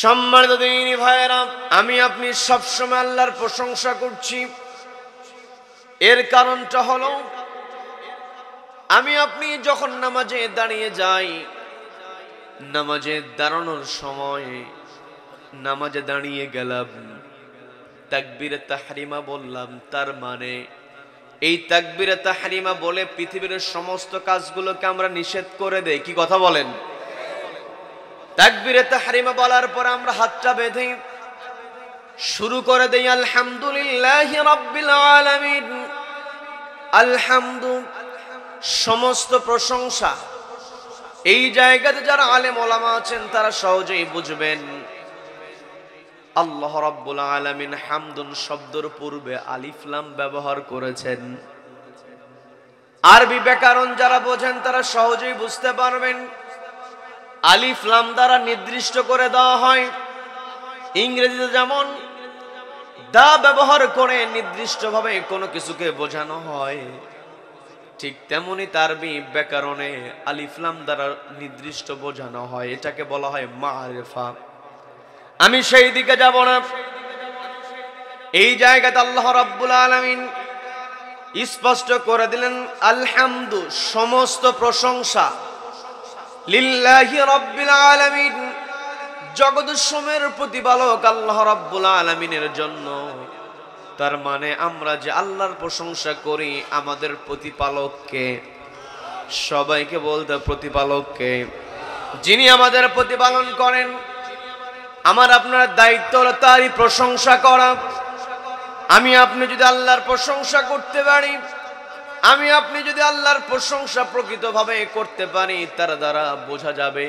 সম্মানিত দিনী ভাইয়েরা, আমি আপনি সবসময় আল্লাহর প্রশংসা করছি। এর কারণটা হলো, আমি আপনি যখন নামাজে দাঁড়িয়ে যাই, নামাজে দাঁড়ানোর সময় নামাজে দাঁড়িয়ে গেলাম, তাকবীরে তাহরিমা বললাম, তার মানে এই তাকবীরে তাহরিমা বলে পৃথিবীর সমস্ত কাজগুলোকে আমরা নিষেধ করে দেই। কি কথা বলেন? তাকবীরে তাহরিমা বলার পর আমরা হাতটা বেঁধে শুরু করে দেই আলহামদুলিল্লাহি রাব্বিল আলামিন। আলহামদু, সমস্ত প্রশংসা। এই জায়গাতে যারা আলেম ওলামা আছেন তারা সহজেই বুঝবেন, আল্লাহ রাব্বুল আলামিন হামদুন শব্দের পূর্বে আলিফ লাম ব্যবহার করেছেন। আরবি ব্যাকরণ যারা বোঝেন তারা সহজেই বুঝতে পারবেন, আলিফ লাম দ্বারা নির্দিষ্ট করে দেওয়া হয়। ইংরেজিতে যেমন দা ব্যবহার করে নির্দিষ্টভাবে কোনো কিছুকে বোঝানো হয়, ঠিক তেমনি আরবি ব্যাকরণে আলিফ লাম দ্বারা নির্দিষ্ট বোঝানো হয়। এটাকে বলা হয় মারিফা। আমি সেই দিকে যাব না। এই জায়গাতে আল্লাহ রাব্বুল আলামিন স্পষ্ট করে দিলেন, আলহামদু, সমস্ত প্রশংসা, লিল্লাহি রাব্বিল আলামিন, জগৎসমূহের প্রতিপালক আল্লাহ রাব্বুল আলামিনের জন্য। তার মানে আমরা যে আল্লাহর প্রশংসা করি, আমাদের প্রতিপালককে, সবাইকে বলতে প্রতিপালককে, যিনি আমাদের প্রতিপালন করেন। আমার আপনার দায়িত্ব হলো তারই প্রশংসা করা। আমি আপনি যদি আল্লাহর প্রশংসা করতে পারি, আমি আপনি যদি আল্লাহর প্রশংসা প্রকৃতভাবে করতে পারি, তার দ্বারা বোঝা যাবে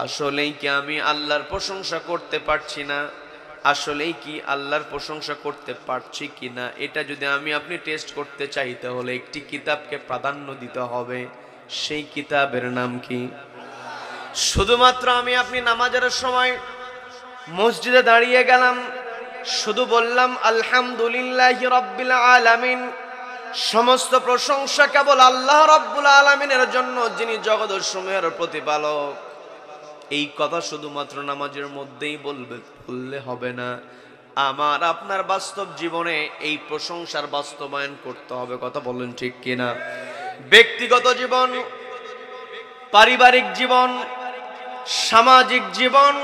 আসলেই কি আমি আল্লাহর প্রশংসা করতে পারছি না, আসলেই কি আল্লাহর প্রশংসা করতে পারছি কিনা। এটা যদি আমি আপনি টেস্ট করতে চাই, তাহলে একটি কিতাবকে প্রাধান্য দিতে হবে। সেই কিতাবের নাম কি? শুধুমাত্র আমি আপনি নামাজের সময় মসজিদে দাঁড়িয়ে গেলাম, শুধু বললাম আলহামদুলিল্লাহি রাব্বিল আলামিন, সমস্ত প্রশংসা কেবল আল্লাহ রাব্বুল আলামিনের জন্য, যিনি জগৎসমূহের প্রতিপালক। এই কথা শুধুমাত্র নামাজের মধ্যেই বললে হবে না। আমার আপনার বাস্তব জীবনে এই প্রশংসার বাস্তবায়ন করতে হবে। কথা বলেন ঠিক কিনা? ব্যক্তিগত জীবন, পারিবারিক জীবন, সামাজিক জীবন,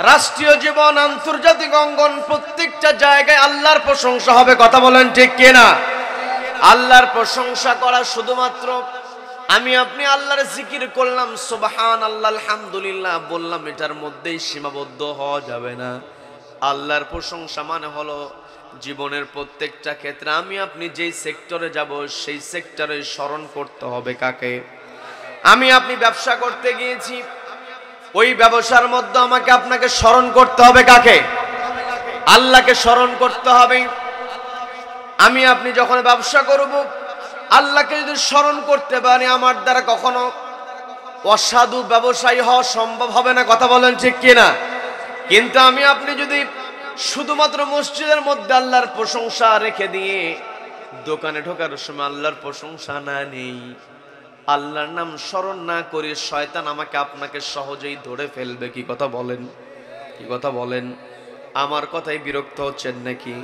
রাষ্ট্রীয় জীবন, আন্তর্জাতিক অঙ্গন, প্রত্যেকটা জায়গায় আল্লাহর প্রশংসা হবে। কথা বলেন ঠিক কিনা? আল্লাহর প্রশংসা করা শুধুমাত্র আমি আপনি আল্লাহর জিকির করলাম, সুবহানাল্লাহ, আলহামদুলিল্লাহ বললাম, এটার মধ্যেই সীমাবদ্ধ হওয়া যাবে না। আল্লাহর প্রশংসা মানে হলো জীবনের প্রত্যেকটা ক্ষেত্রে আমি আপনি যেই সেক্টরে যাব, সেই সেক্টরে স্মরণ করতে হবে কাকে? আমি আপনি ব্যবসা করতে গিয়েছি, ওই ব্যবসার মধ্যে আমাকে আপনাকে স্মরণ করতে হবে কাকে? আল্লাহকে স্মরণ করতে হবে। আমি আপনি যখন ব্যবসা করব, আল্লাহকে যদি স্মরণ করতে পারি, আমার দ্বারা কখনো অসাধু ব্যবসায়ী হওয়া সম্ভব হবে না। কথা বলেন ঠিক কিনা? কিন্তু আমি আপনি যদি শুধুমাত্র মসজিদের মধ্যে আল্লাহর প্রশংসা রেখে দিয়ে দোকানে ঢোকার সময় আল্লাহর প্রশংসা না নেই, আল্লাহর নাম স্মরণ না করি, শয়তান আমাকে আপনাকে সহজেই ধরে ফেলবে। কি কথা বলেন? কি কথা বলেন? আমার কথাই বিরক্ত হচ্ছেন নাকি?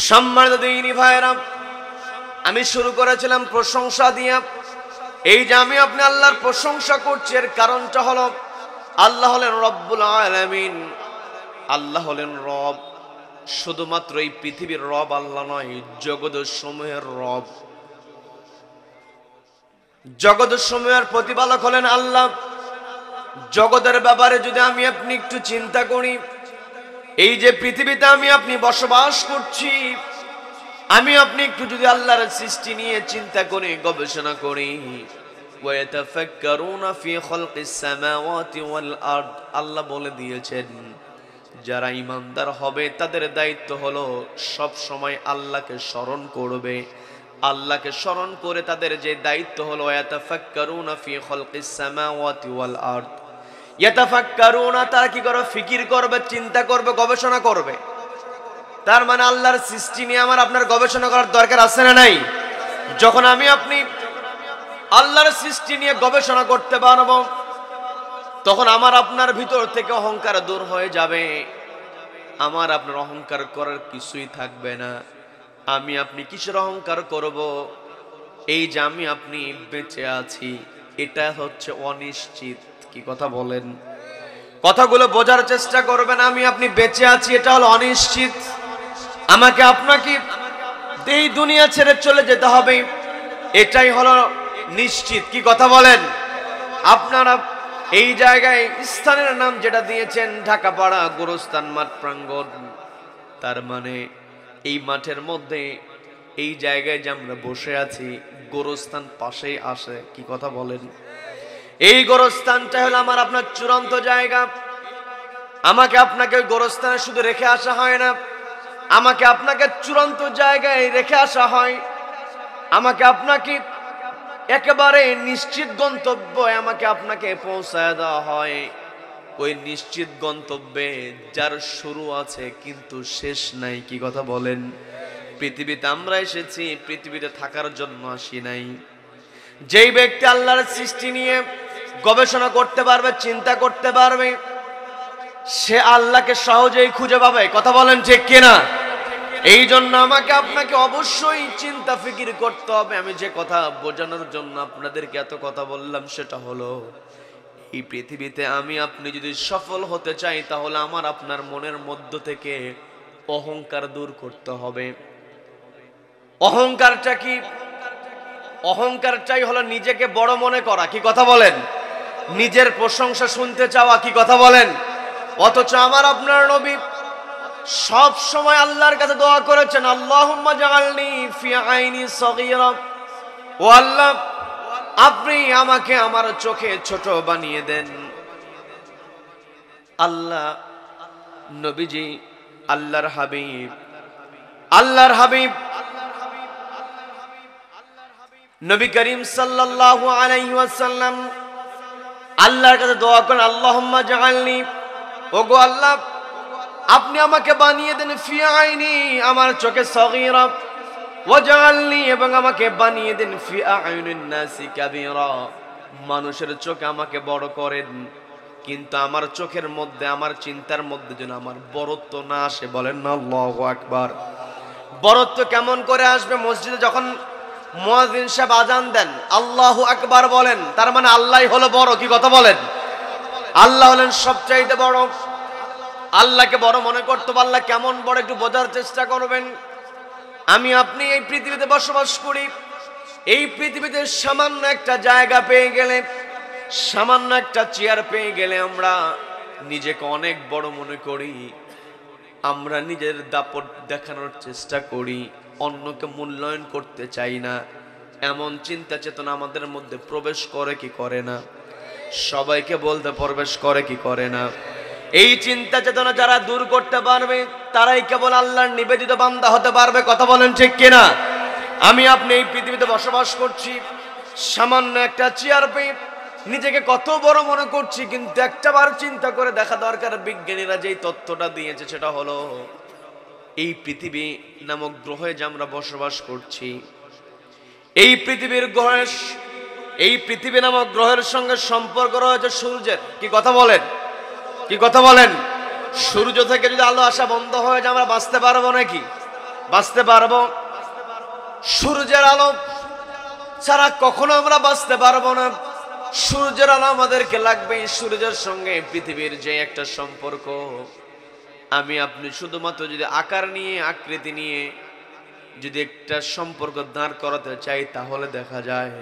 সম্মানিত দিনী ভাইয়েরা, আমি শুরু করেছিলাম প্রশংসা দিয়া। এই যে আমি আপনি আল্লাহর প্রশংসা করছি, এর কারণটা হলো আল্লাহ হলেন রব্বুল আলামিন। আল্লাহ হলেন রব। শুধুমাত্র এই পৃথিবীর রব আল্লাহ নয়, জগৎসমূহের রব। জগৎসমূহের প্রতিপালক হলেন আল্লাহ। জগতের ব্যাপারে যদি আমি আপনি একটু চিন্তা করি, এই যে পৃথিবীতে আমি আপনি বসবাস করছি, আমি আপনি একটু যদি আল্লাহর সৃষ্টি নিয়ে চিন্তা করি, গবেষণা করি, ওয়াতাফাক্কারুনা ফি খালকিস সামাওয়াতি ওয়াল আরদ, আল্লাহ বলে দিয়েছেন যারা ঈমানদার হবে তাদের দায়িত্ব হলো সব সময় আল্লাহকে স্মরণ করবে। আল্লাহকে স্মরণ করে তাদের যে দায়িত্ব হলো ওয়াতাফাক্কারুনা ফি খালকিস সামাওয়াতি ওয়াল আরদ, ইয়াতাফাক্কারুনা, তারা কি করবে? ফিকির করবে, চিন্তা করবে, গবেষণা করবে। তার মানে আল্লাহর সৃষ্টি নিয়ে আমার আপনার গবেষণা করার দরকার আছে না নাই? যখন আমি আপনি আল্লাহর সৃষ্টি নিয়ে গবেষণা করতে পারবো, তখন আমার আপনার ভিতর থেকে অহংকার দূর হয়ে যাবে, আমার আপনার অহংকার করার কিছুই থাকবে না। আমি আপনি কিসের অহংকার করব? এই যে আমি আপনি বেঁচে আছি, এটা হচ্ছে অনিশ্চিত। কি কথা বলেন? কথাগুলো বোঝার চেষ্টা করবেন। আমি আপনি বেঁচে আছি, এটা হলো অনিশ্চিত। আমাকে আপনাকে এই দুনিয়া ছেড়ে চলে যেতে হবে, এটাই হলো নিশ্চিত। কি কথা বলেন? আপনারা এই জায়গায় স্থানের নাম যেটা দিয়েছেন ঢাকাপাড়া গোরস্থান মাঠ প্রাঙ্গণ, তার মানে এই মাঠের মধ্যে এই জায়গায় যে আমরা বসে আছি, গোরস্থান পাশেই আসে। কি কথা বলেন? এই গোরস্থানটা হলো আমার আপনার চূড়ান্ত জায়গা। আমাকে আপনাকে ওই গোরস্থানে শুধু রেখে আসা হয় না, আমাকে আপনাকে চূড়ান্ত জায়গায় রেখে আসা হয়। আমাকে আপনাকে একেবারে নিশ্চিত গন্তব্যে আমাকে আপনাকে পৌঁছায় দেওয়া হয়। ওই নিশ্চিত গন্তব্যে যার শুরু আছে কিন্তু শেষ নাই। কি কথা বলেন? পৃথিবীতে আমরা এসেছি পৃথিবীতে থাকার জন্য আসি নাই। যেই ব্যক্তি আল্লাহর সৃষ্টি নিয়ে গবেষণা করতে পারবে, চিন্তা করতে পারবে, সে আল্লাহকে সহজেই খুঁজে পাবে। কথা বলেন ঠিক কিনা? এই জন্য আমাকে আপনাকে অবশ্যই চিন্তা ফিকির করতে হবে। আমি যে কথা বোঝানোর জন্য আপনাদেরকে এত কথা বললাম সেটা হলো, এই পৃথিবীতে আমি আপনি যদি সফল হতে চাই, তাহলে আমার আপনার মনের মধ্য থেকে অহংকার দূর করতে হবে। অহংকারটা কি? অহংকারটাই হলো নিজেকে বড় মনে করা। কি কথা বলেন? নিজের প্রশংসা শুনতে চাওয়া। কি কথা বলেন? অথচ আমার আপনার নবী সব সময় আল্লাহর কাছে দোয়া করেছেন, আল্লাহুম্মা জাআলনি ফি আইনি সগীরা। ও আল্লাহ, আপনি আমাকে আমার চোখে ছোট বানিয়ে দেন। আল্লাহ নবীজি, আল্লাহর হাবিব নবী করিম সাল্লাল্লাহু আলাইহি ওয়াসাল্লাম আল্লাহর কাছে দোয়া করেন, আল্লাহুম্মা জাআলনি, ওগো আল্লাহ, আপনি আমাকে বানিয়ে দেন ফি আইনি, আমার চোখে সগীরা, ওয়াজআলনি, এবং আমাকে বানিয়ে দেন ফি আইনিন নাসি কাবীরা, মানুষের চোখে আমাকে বড় করেন, কিন্তু আমার চোখের মধ্যে, আমার চিন্তার মধ্যে যেন আমার বড়ত্ব না আসে। বলেন না আল্লাহু আকবার। বড়ত্ব কেমন করে আসবে? মসজিদে যখন মুয়াজ্জিন সাহেব আজান দেন, আল্লাহু আকবার বলেন, তার মানে আল্লাহই হলো বড়। কি কথা বলেন? আল্লাহ হলেন সবচাইতে বড়। আল্লাহকে বড় মনে করতে পারলে কেমন বড় একটু বোঝার চেষ্টা করবেন। আমি আপনি এই পৃথিবীতে বসবাস করি, এই পৃথিবীতে সামান্য একটা জায়গা পেয়ে গেলে, সামান্য একটা চেয়ার পেয়ে গেলে আমরা নিজেকে অনেক বড় মনে করি। আমরা নিজের দাপট দেখানোর চেষ্টা করি, অন্যকে মূল্যায়ন করতে চাই না। এমন চিন্তা চেতনা আমাদের মধ্যে প্রবেশ করে কি করে না? সবাইকে বলতে প্রবেশ করে কি করে না? এই চিন্তা চেতনা যারা দূর করতে পারবে, তারাই কেবল আল্লাহর নিবেদিত বান্দা হতে পারবে। কথা বলেন ঠিক কিনা? আমি আপনি এই পৃথিবীতে বসবাস করছি, সামান্য একটা চেয়ার পেয়ে নিজেকে কত বড় মনে করছি, কিন্তু একটাবার চিন্তা করে দেখা দরকার, বিজ্ঞানীরা যেই তথ্যটা দিয়েছে সেটা হলো, এই পৃথিবী নামক গ্রহে যে আমরা বসবাস করছি, এই পৃথিবীর গ্রহে, এই পৃথিবী নামক গ্রহের সঙ্গে সম্পর্ক রয়েছে সূর্যের। কি কথা বলেন? কি কথা বলেন? সূর্য থেকে যদি আলো আসা বন্ধ হয়ে যায়, আমরা বাঁচতে পারবো নাকি? বাঁচতে পারবো? সূর্যের আলো ছাড়া কখনো আমরা বাঁচতে পারবো না। সূর্যের আলো আমাদেরকে লাগবে। সূর্যের সঙ্গে পৃথিবীর যে একটা সম্পর্ক, আমি আপনি শুধুমাত্র যদি আকার নিয়ে, আকৃতি নিয়ে যদি একটা সম্পর্ক দাঁড় করাতে চাই, তাহলে দেখা যায়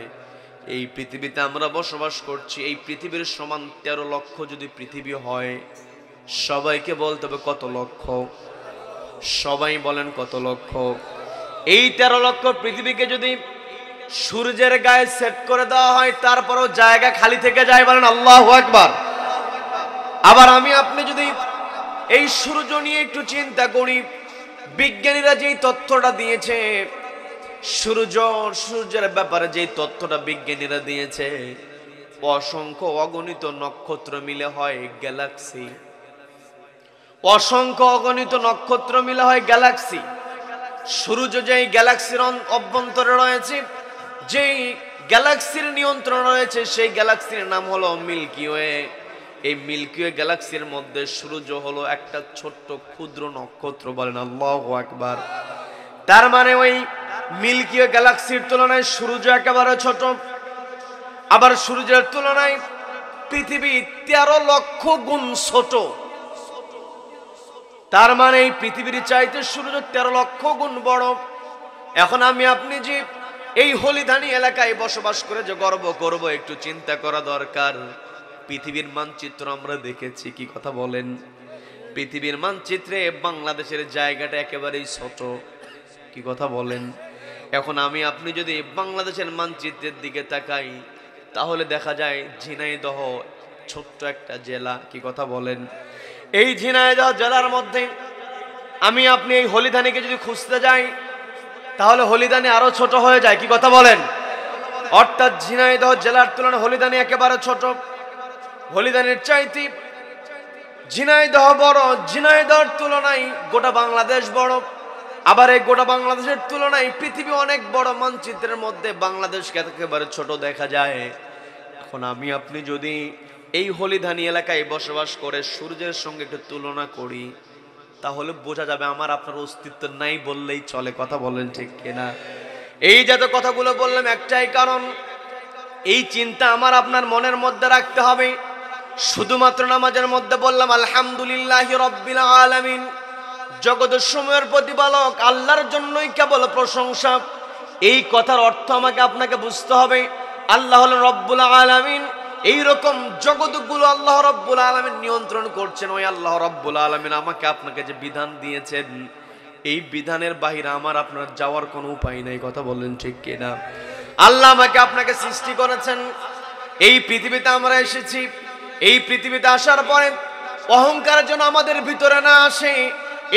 এই পৃথিবীতে আমরা বসবাস করছি, এই পৃথিবীর সমান 13 লক্ষ যদি পৃথিবী হয়, সবাইকে বলতে হবে কত লক্ষ? সবাই বলেন কত লক্ষ? এই 13 লক্ষ পৃথিবীকে যদি সূর্যের গায়ে সেট করে দেওয়া হয়, তারপরও জায়গা খালি থেকে যায়। বলেন আল্লাহু আকবার। আবার আমি আপনি যদি এই সূর্য নিয়ে একটু চিন্তা করি, বিজ্ঞানীরা যেই তথ্যটা দিয়েছে, সূর্যের ব্যাপারে যেই তথ্যটা বিজ্ঞানীরা দিয়েছে, অসংখ্য অগণিত নক্ষত্র মিলে হয় গ্যালাক্সি। অসংখ্য অগণিত নক্ষত্র মিলে হয় গ্যালাক্সি। সূর্য যেই গ্যালাক্সির অভ্যন্তরে রয়েছে, যেই গ্যালাক্সির নিয়ন্ত্রণ রয়েছে, সেই গ্যালাক্সির নাম হলো মিল্কি ওয়ে। এই মিল্কি ওয়ে গ্যালাক্সির মধ্যে সূর্য হলো একটা ছোট্ট ক্ষুদ্র নক্ষত্র, বলেন আল্লাহু আকবার। তার মানে ওই মিল্কি ওয়ে গ্যালাক্সির তুলনায় সূর্য একেবারে ছোট। আবার সূর্যের তুলনায় পৃথিবী 13 লক্ষ গুণ ছোট। তার মানে এই পৃথিবীর চাইতে সূর্য 13 লক্ষ গুণ বড়। এখন আমি আপনি যে এই হলিধানি এলাকায় বসবাস করে যে গর্ব করব, একটু চিন্তা করা দরকার। পৃথিবীর মানচিত্র আমরা দেখেছি, কি কথা বলেন? পৃথিবীর মানচিত্রে বাংলাদেশের জায়গাটা একেবারেই ছোট, কি কথা বলেন? এখন আমি আপনি যদি বাংলাদেশের মানচিত্রের দিকে তাকাই, তাহলে দেখা যায় ঝিনাইদহ ছোট্ট একটা জেলা, কি কথা বলেন? এই ঝিনাইদহ জেলার মধ্যে আমি আপনি এই হলিধানিকে যদি খুঁজতে যাই, তাহলে হলিধানি আরো ছোট হয়ে যায়, কি কথা বলেন? অর্থাৎ ঝিনাইদহ জেলার তুলনায় হলিধানি একেবারে ছোট। হলিধানির চাইতে ঝিনাইদহ বড়, ঝিনাইদহের তুলনায় গোটা বাংলাদেশ বড়। আবার এই গোটা বাংলাদেশের তুলনায় পৃথিবী অনেক বড়। মানচিত্রের মধ্যে বাংলাদেশকে একেবারে ছোট দেখা যায়। এখন আমি আপনি যদি এই হলিধানি এলাকায় বসবাস করে সূর্যের সঙ্গে একটু তুলনা করি, তাহলে বোঝা যাবে আমার আপনার অস্তিত্ব নাই বললেই চলে, কথা বলেন ঠিক কিনা? এই যত কথাগুলো বললাম একটাই কারণ, এই চিন্তা আমার আপনার মনের মধ্যে রাখতে হবে। শুধুমাত্র নামাজের মধ্যে বললাম আলহামদুলিল্লাহি রাব্বিল আলামিন, জগতের সময়ের প্রতিপালক আল্লাহর জন্যই কেবল প্রশংসা। এই কথার অর্থ আমাকে আপনাকে বুঝতে হবে। আল্লাহ হলেন রব্বুল আলামিন। এইরকম জগৎগুলো আল্লাহ রব্বুল আলামিন নিয়ন্ত্রণ করছেন। ওই আল্লাহ রব্বুল আলামিন আমাকে আপনাকে যে বিধান দিয়েছেন, এই বিধানের বাহিরে আমার আপনার যাওয়ার কোনো উপায় নাই, কথা বললেন ঠিক কিনা? আল্লাহ আমাকে আপনাকে সৃষ্টি করেছেন, এই পৃথিবীতে আমরা এসেছি। এই পৃথিবীতে আসার পরে অহংকার যেন আমাদের ভিতরে না আসে,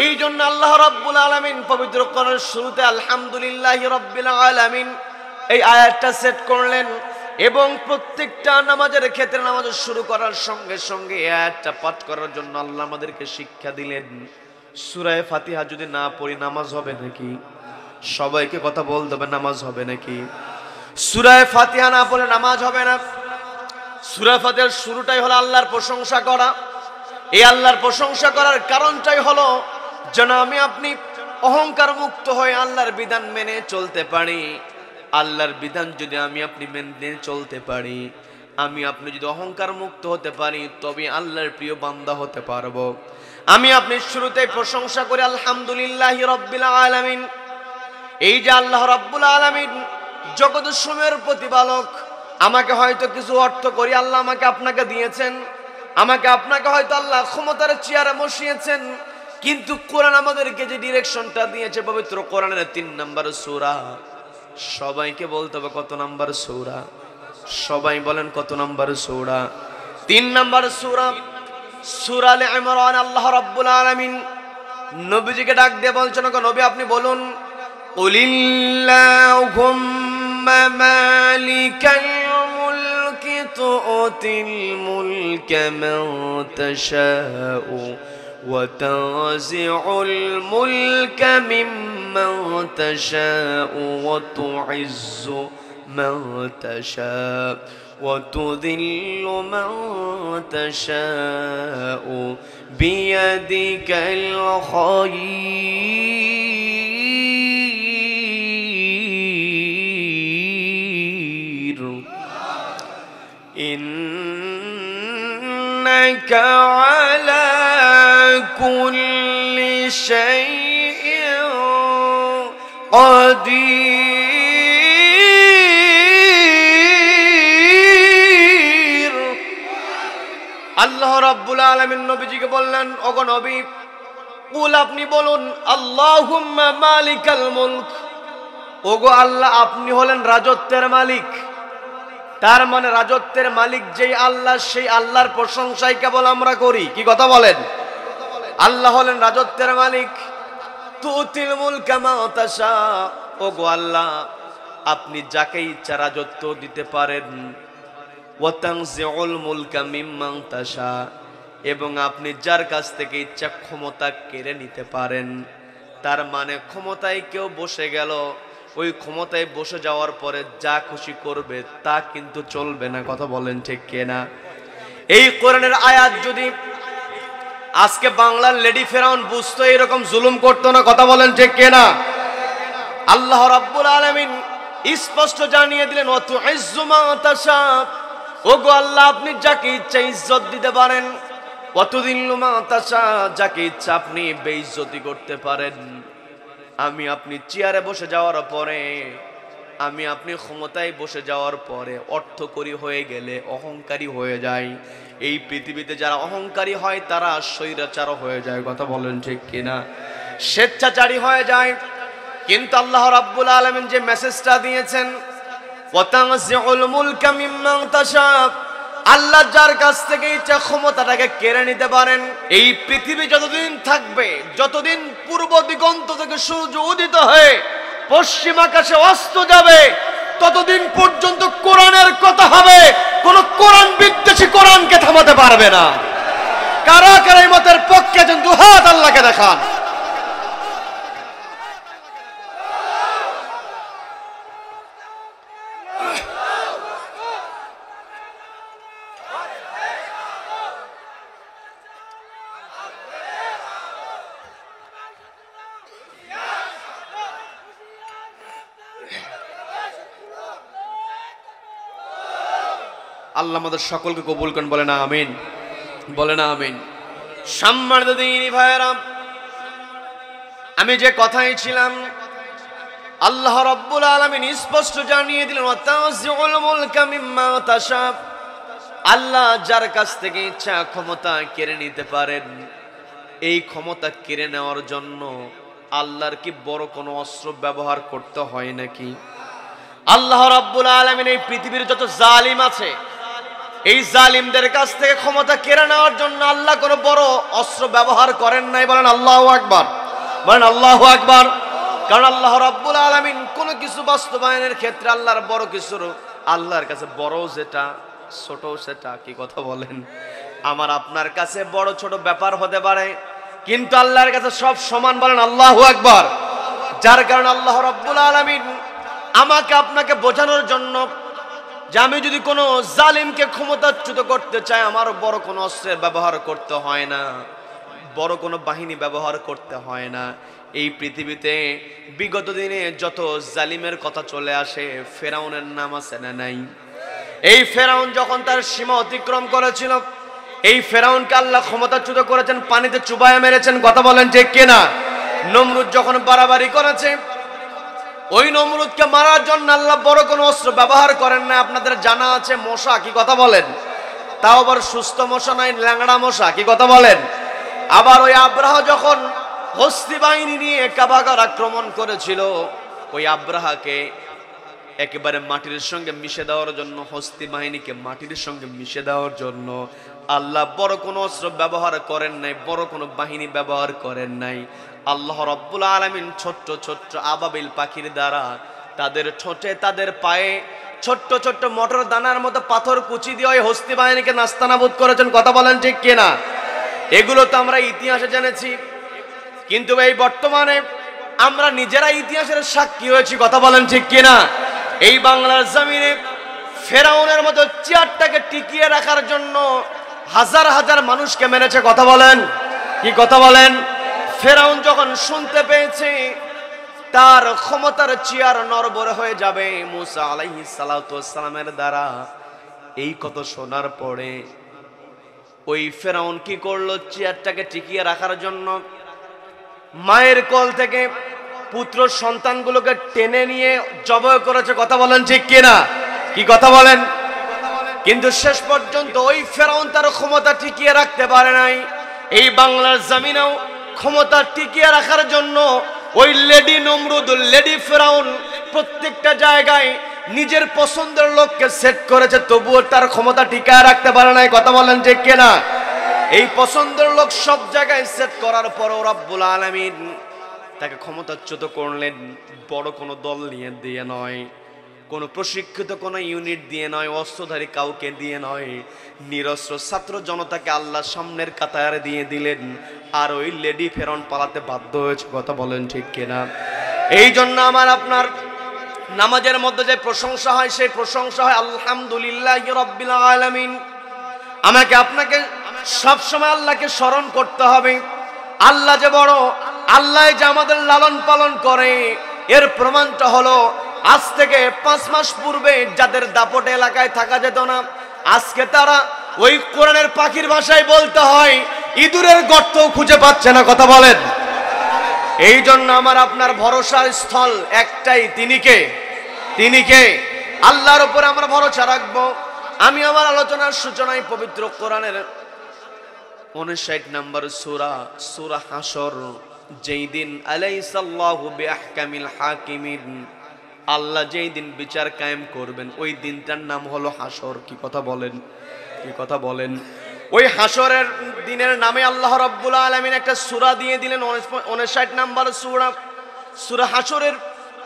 এই জন্য আল্লাহ রাব্বুল আলামিন পবিত্র কোরআনের শুরুতে আলহামদুলিল্লাহি রাব্বিল আলামিন এই আয়াতটা সেট করলেন। এবং প্রত্যেকটা নামাজের ক্ষেত্রে নামাজ শুরু করার সঙ্গে সঙ্গে এই আয়াতটা পাঠ করার জন্য আল্লাহ আমাদেরকে শিক্ষা দিলেন। সূরা ফাতিহা যদি না পড়ি নামাজ হবে নাকি? সবাইকে কথা বলতে হবে, নামাজ হবে নাকি? সূরা ফাতিহা না পড়লে নামাজ হবে না। সূরা ফাতিহার শুরুটাই হলো আল্লাহর প্রশংসা করা। এই আল্লাহর প্রশংসা করার কারণটাই হলো যেন আমি আপনি অহংকার মুক্ত হয়ে আল্লাহর বিধান মেনে চলতে পারি। আল্লাহর বিধান যদি আমি আপনি মেনে চলতে পারি, আমি আপনি যদি অহংকার মুক্ত হতে পারি, তবে আল্লাহর প্রিয় বান্দা হতে পারবো। আমি আপনি শুরুতেই প্রশংসা করি আলহামদুলিল্লাহি রাব্বিল আলামিন। এই যে আল্লাহ রাব্বুল আলামিন জগতের সময়ের প্রতিপালক, আমাকে হয়তো কিছু অর্থ করি আল্লাহ আমাকে আপনাকে দিয়েছেন, আমাকে আপনাকে হয়তো আল্লাহ ক্ষমতার চেয়ারে বসিয়েছেন, কিন্তু কোরআন আমাদেরকে যে ডিরেকশনটা দিয়েছে, পবিত্র কোরআনের 3 নম্বর সূরা। সবাইকে বলতে হবে কত নম্বর সূরা? সবাই বলেন কত নম্বর সূরা? 3 নম্বর সূরা, সূরা আলে ইমরান। আল্লাহ রাব্বুল আলামিন নবীজিকে ডাক দিয়ে বলছেন, নবী আপনি বলুন, কুলিল্লাহুম্মা মালিকাল মুলকি তুতিল মুলকা মান তাশাউ ওয়া তানজিউল মুলকা মিম্মান তাশাউ ওয়া তুইজ্জু মান তাশাউ ওয়া তুযিল্লু মান তাশাউ বিয়াদিকাল খায়র ইন্নাকা আলা কুল্লি শাইইন কাদির। আল্লাহ রাব্বুল আলামিন নবীজিকে বললেন, ওগো নবী, কুল আপনি বলুন, আল্লাহুম্মা মালিকাল মুলক, ওগো আল্লাহ আপনি হলেন রাজত্বের মালিক। তার মানে রাজত্বের মালিক যেই আল্লাহ, সেই আল্লাহর প্রশংসাই কেবল আমরা করি, কি কথা বলেন? আল্লাহ হলেন রাজত্বের মালিক। তুতিল মুলকা মা তাশা, ওগো আল্লাহ আপনি যাকে ইচ্ছা রাজত্ব দিতে পারেন। ওয়া তানজিউল মুলকা মিম্মান তাশা, এবং আপনি যার কাছ থেকে ইচ্ছা ক্ষমতা কেড়ে নিতে পারেন। তার মানে ক্ষমতায় কেউ বসে গেল, ওই ক্ষমতায় বসে যাওয়ার পরে যা খুশি করবে তা কিন্তু চলবে না, কথা বলেন ঠিক কিনা? এই কোরআনের আয়াত যদি আজকে বাংলার লেডি ফেরাউন বুঝতো এরকম জুলুম করতো না। কথা বলেন ঠিক কিনা? আল্লাহ রাব্বুল আলামিন স্পষ্ট জানিয়ে দিলেন, ওয়াতুইজ্জু মা তাশা, ওগো আল্লাহ আপনি যাকে ইচ্ছা ইজ্জত দিতে পারেন, ওয়াতুযিল্লু মা তাশা, যাকে ইচ্ছা আপনি বেইজ্জতি করতে পারেন। আমি আপনি চেয়ারে বসে যাওয়ার পরে, আমি আপনি ক্ষমতায় বসে যাওয়ার পরে অর্থকরী হয়ে গেলে অহংকারী হয়ে যায়। এই পৃথিবীতে যারা অহংকারী হয় তারা স্বৈরাচার হয়ে যায়। কথা বলেন ঠিক কিনা? স্বেচ্ছাচারী হয়ে যায়। কিন্তু আল্লাহ রাব্বুল আলামিন যে মেসেজটা দিয়েছেন, ওয়াতানজিউল মুলকা মিম্মান তাশা, আল্লাহ যার কাছ থেকে ইচ্ছা ক্ষমতাটাকে কেড়ে নিতে পারেন। এই পৃথিবী যতদিন থাকবে, যতদিন পূর্ব দিগন্ত থেকে সূর্য উদিত হয়ে পশ্চিম আকাশে অস্ত যাবে, ততদিন পর্যন্ত কোরআনের কথা হবে। কোন কোরআন বিদ্বেষী কোরআনকে থামাতে পারবে না। কারা কারা এই মতের পক্ষে আছেন দুহাত আল্লাহকে দেখান। আল্লাহ আমাদের সকলকে কবুল করেন, বলে না আমিন, বলে না আমিন। সম্মানিত দিনী ভাইরা, আমি যে কথাই ছিলাম, আল্লাহ রাব্বুল আলামিন স্পষ্ট জানিয়ে দিলেন, ওয়াতানজিউল মুলকা মিম্মা তাশা, আল্লাহ যার কাছ থেকে ইচ্ছা ক্ষমতা কেড়ে নিতে পারেন। এই ক্ষমতা কেড়ে নেওয়ার জন্য আল্লাহর কি বড় কোনো অস্ত্র ব্যবহার করতে হয় নাকি? আল্লাহ রাব্বুল আলামিন এই পৃথিবীর যত জালিম আছে, এই জালিমদের কাছ থেকে ক্ষমতা কেড়ে নেওয়ার জন্য আল্লাহ কোনো বড় অস্ত্র ব্যবহার করেন নাই। বলেন আল্লাহু আকবার, বলেন আল্লাহু আকবার। কারণ আল্লাহ রাব্বুল আলামিন কোনো কিছু বাস্তবায়নের ক্ষেত্রে আল্লাহর বড় কিছুর, আল্লাহর কাছে বড় যেটা ছোট সেটা। কি কথা বলেন? আমার আপনার কাছে বড় ছোট ব্যাপার হতে পারে, কিন্তু আল্লাহর কাছে সব সমান। বলেন আল্লাহু আকবার। যার কারণে আল্লাহ রাব্বুল আলামিন আমাকে আপনাকে বোঝানোর জন্য যে আমি যদি কোনো জালিমকে ক্ষমতাচ্যুত করতে চাই, আমার বড় কোনো অস্ত্রের ব্যবহার করতে হয় না, বড় কোনো বাহিনী ব্যবহার করতে হয় না। এই পৃথিবীতে বিগত দিনে যত জালিমের কথা চলে আসে, ফেরাউনের নাম আছে না নাই? এই ফেরাউন যখন তার সীমা অতিক্রম করেছিল, এই ফেরাউনকে আল্লাহ ক্ষমতাচ্যুত করেছেন, পানিতে চুবায়া মেরেছেন। কথা বলেন ঠিক কিনা? নমরুদ যখন বাড়াবাড়ি করেছে, ওই নমরুদকে মারার জন্য আল্লাহ বড় কোনো অস্ত্র ব্যবহার করেন না। আপনাদের জানা আছে মশা। কি কথা বলেন? তাও আবার সুস্থ মশা নাই, ল্যাংড়া মশা। কি কথা বলেন? আবার ওই আব্রাহা যখন হস্তি বাহিনী নিয়ে কাবাগর আক্রমণ করেছিল, ওই আব্রাহাকে একেবারে মাটির সঙ্গে মিশে দেওয়ার জন্য, হস্তি বাহিনীকে মাটির সঙ্গে মিশে দেওয়ার জন্য আল্লাহ বড় কোনো অস্ত্র ব্যবহার করেন নাই, বড় কোনো বাহিনী ব্যবহার করেন নাই। আল্লাহ রাব্বুল আলামিন ছোট্ট ছোট্ট আবাবিল পাখির দ্বারা তাদের ঠোঁটে, তাদের পায়ে ছোট্ট ছোট্ট মটর দানার মতো পাথর কুচি দিয়ে ওই হস্তি বাহিনীকে নাস্তানাবুদ করেছেন। কথা বলেন ঠিক কিনা? এগুলো তো আমরা ইতিহাসে জেনেছি, কিন্তু এই বর্তমানে আমরা নিজেরা ইতিহাসের সাক্ষী হয়েছি। কথা বলেন ঠিক কিনা? এই বাংলার জমিনে ফেরাউনের মতো চেয়ারটাকে টিকিয়ে রাখার জন্য হাজার হাজার মানুষকে মেরেছে। কথা বলেন, কি কথা বলেন? ফেরাউন যখন শুনতে পেয়েছে তার ক্ষমতার চেয়ার নড়বড়ে হয়ে যাবে মুসা আলাইহিস সালাতু ওয়াস সালামের দ্বারা, এই কথা শোনার পরে ওই ফেরাউন কি করলো? চেয়ারটাকে টিকিয়ে রাখার জন্য মায়ের কোল থেকে পুত্র সন্তানগুলোকে টেনে নিয়ে জবাই করেছে। কথা বলেন ঠিক কিনা? কি কথা বলেন? কিন্তু শেষ পর্যন্ত ওই ফেরাউন তার ক্ষমতা টিকিয়ে রাখতে পারে নাই। এই বাংলার জমিনেও ক্ষমতা টিকিয়ে রাখার জন্য ওই লেডি নমরুদ, লেডি ফেরাউন প্রত্যেকটা জায়গায় নিজের পছন্দের লোককে সেট করেছে, তবুও তার ক্ষমতা টিকিয়ে রাখতে পারে নাই। কথা বলেন ঠিক কিনা? এই পছন্দের লোক সব জায়গায় সেট করার পরও রব্বুল আলামিন তাকে ক্ষমতাচ্যুত করলেন। বড় কোনো দল নিয়ে দিয়ে নয়, কোনো প্রশিক্ষিত কোনো ইউনিট দিয়ে নয়, অস্ত্রধারী কাউকে দিয়ে নয়, নিরস্ত্র ছাত্র জনতাকে আল্লাহ সামনের কাতারে দিয়ে দিলেন। আর ওই লেডি ফেরাউন পালাতে বাধ্য হয়েছে। কথা বলেন ঠিক কিনা? এই জন্য আমার আপনার নামাজের মধ্যে যে প্রশংসা হয়, সেই প্রশংসা হয় আলহামদুলিল্লাহি রাব্বিল আলামিন। আমাকে আপনাকে সব সময় আল্লাহকে স্মরণ করতে হবে। আল্লাহ যে বড়, আল্লাহ যে আমাদের লালন পালন করে, এর প্রমাণটা হলো আজ থেকে 5 মাস পূর্বে যাদের দাপট এলাকায় থাকা যেত না, আজকে তারা ওই কোরআনের পাখির ভাষায় বলতে হয় ইঁদুরের গর্ত খুঁজে পাচ্ছে না। কথা বলেন। এই জন্য আমার আপনার ভরসার স্থল একটাই, তিনি কে? আল্লাহর উপরে আমরা ভরসা রাখবো। আমি আমার আলোচনার সূচনায় পবিত্র কোরআনের 59 নম্বর সূরা হাসর, যেই দিন আলাইসাল্লাহু বিআহকামিল হাকিমিন, আল্লাহ যেই দিন বিচার কায়েম করবেন ওই দিনটার নাম হলো হাসর। কি কথা বলেন? ওই হাসরের দিনের নামে আল্লাহ রাব্বুল আলামিন একটা সূরা দিয়ে দিলেন, 59 নম্বর সূরা হাসরের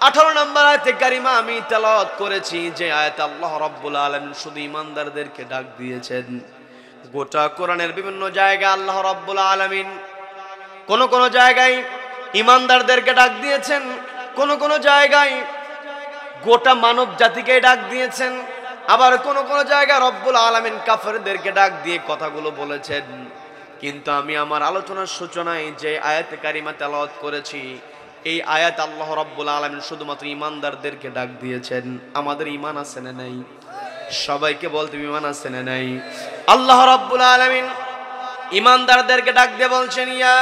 18 নম্বর আয়াতে কারিমা আমি তেলাওয়াত করেছি। যে আয়াতে আল্লাহ রাব্বুল আলামিন শুধু ঈমানদারদেরকে ডাক দিয়েছেন। গোটা কোরআনের বিভিন্ন জায়গায় আল্লাহ রাব্বুল আলামিন কোন জায়গায় ঈমানদারদেরকে ডাক দিয়েছেন, কোন জায়গায় গোটা মানব জাতিকে ডাক দিয়েছেন, আবার কোন জায়গায় রব্বুল আলামিন কাফেরদেরকে ডাক দিয়ে কথাগুলো বলেছেন। কিন্তু আমি আমার আলোচনার সূচনায় যে আয়াতে কারিমা তেলাওয়াত করেছি, এই আয়াত আল্লাহ রাব্বুল আলামিন শুধুমাত্র ঈমানদারদেরকে ডাক দিয়েছেন। আমাদের ঈমান আছে না নাই? সবাইকে বলতে ঈমান আছে না নাই? আল্লাহ রাব্বুল আলামিন ঈমানদারদেরকে ডাক দিয়ে বলছেন, ইয়া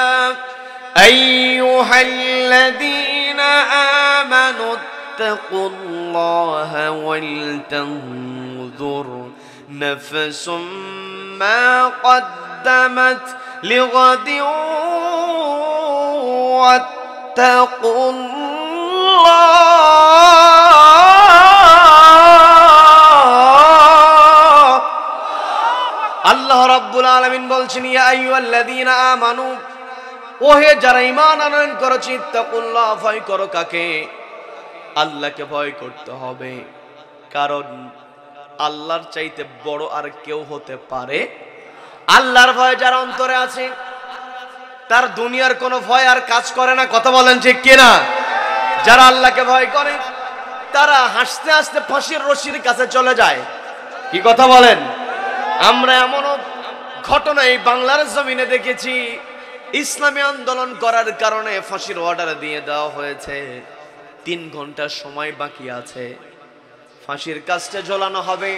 আইয়ুহাল্লাযীনা আমানু তাকুল্লাহা ওয়াল তানজুর নাফসুম মা কদ্দামাত লিগাদিন ওয়াত্তাকুল্লাহ। আল্লাহ রাব্বুল আলামিন বলছেন, ইয়া আইয়ুহাল্লাযীনা আমানু, ওহে যারা ঈমান আনয়ন করেছে, তাকুল্লাহ, ভয় করো কাকে? আল্লাহকে ভয় করতে হবে। কারণ আল্লাহর চাইতে বড় আর কেউ হতে পারে? আল্লাহর ভয় যার অন্তরে আছে তার দুনিয়ার কোনো ভয় আর কাজ করে না। কথা বলেন ঠিক কিনা? যারা আল্লাহকে ভয় করে তারা হাসতে হাসতে ফাঁসির রশির কাছে চলে যায়। কি কথা বলেন? আমরা এমনও ঘটনা এই বাংলার জমিনে দেখেছি, ইসলামী আন্দোলন করার কারণে ফাঁসির অর্ডার দিয়ে দেওয়া হয়েছে। 3 ঘন্টা সময় বাকি আছে, ফাঁসির কাস্টে ঝোলানো হবে,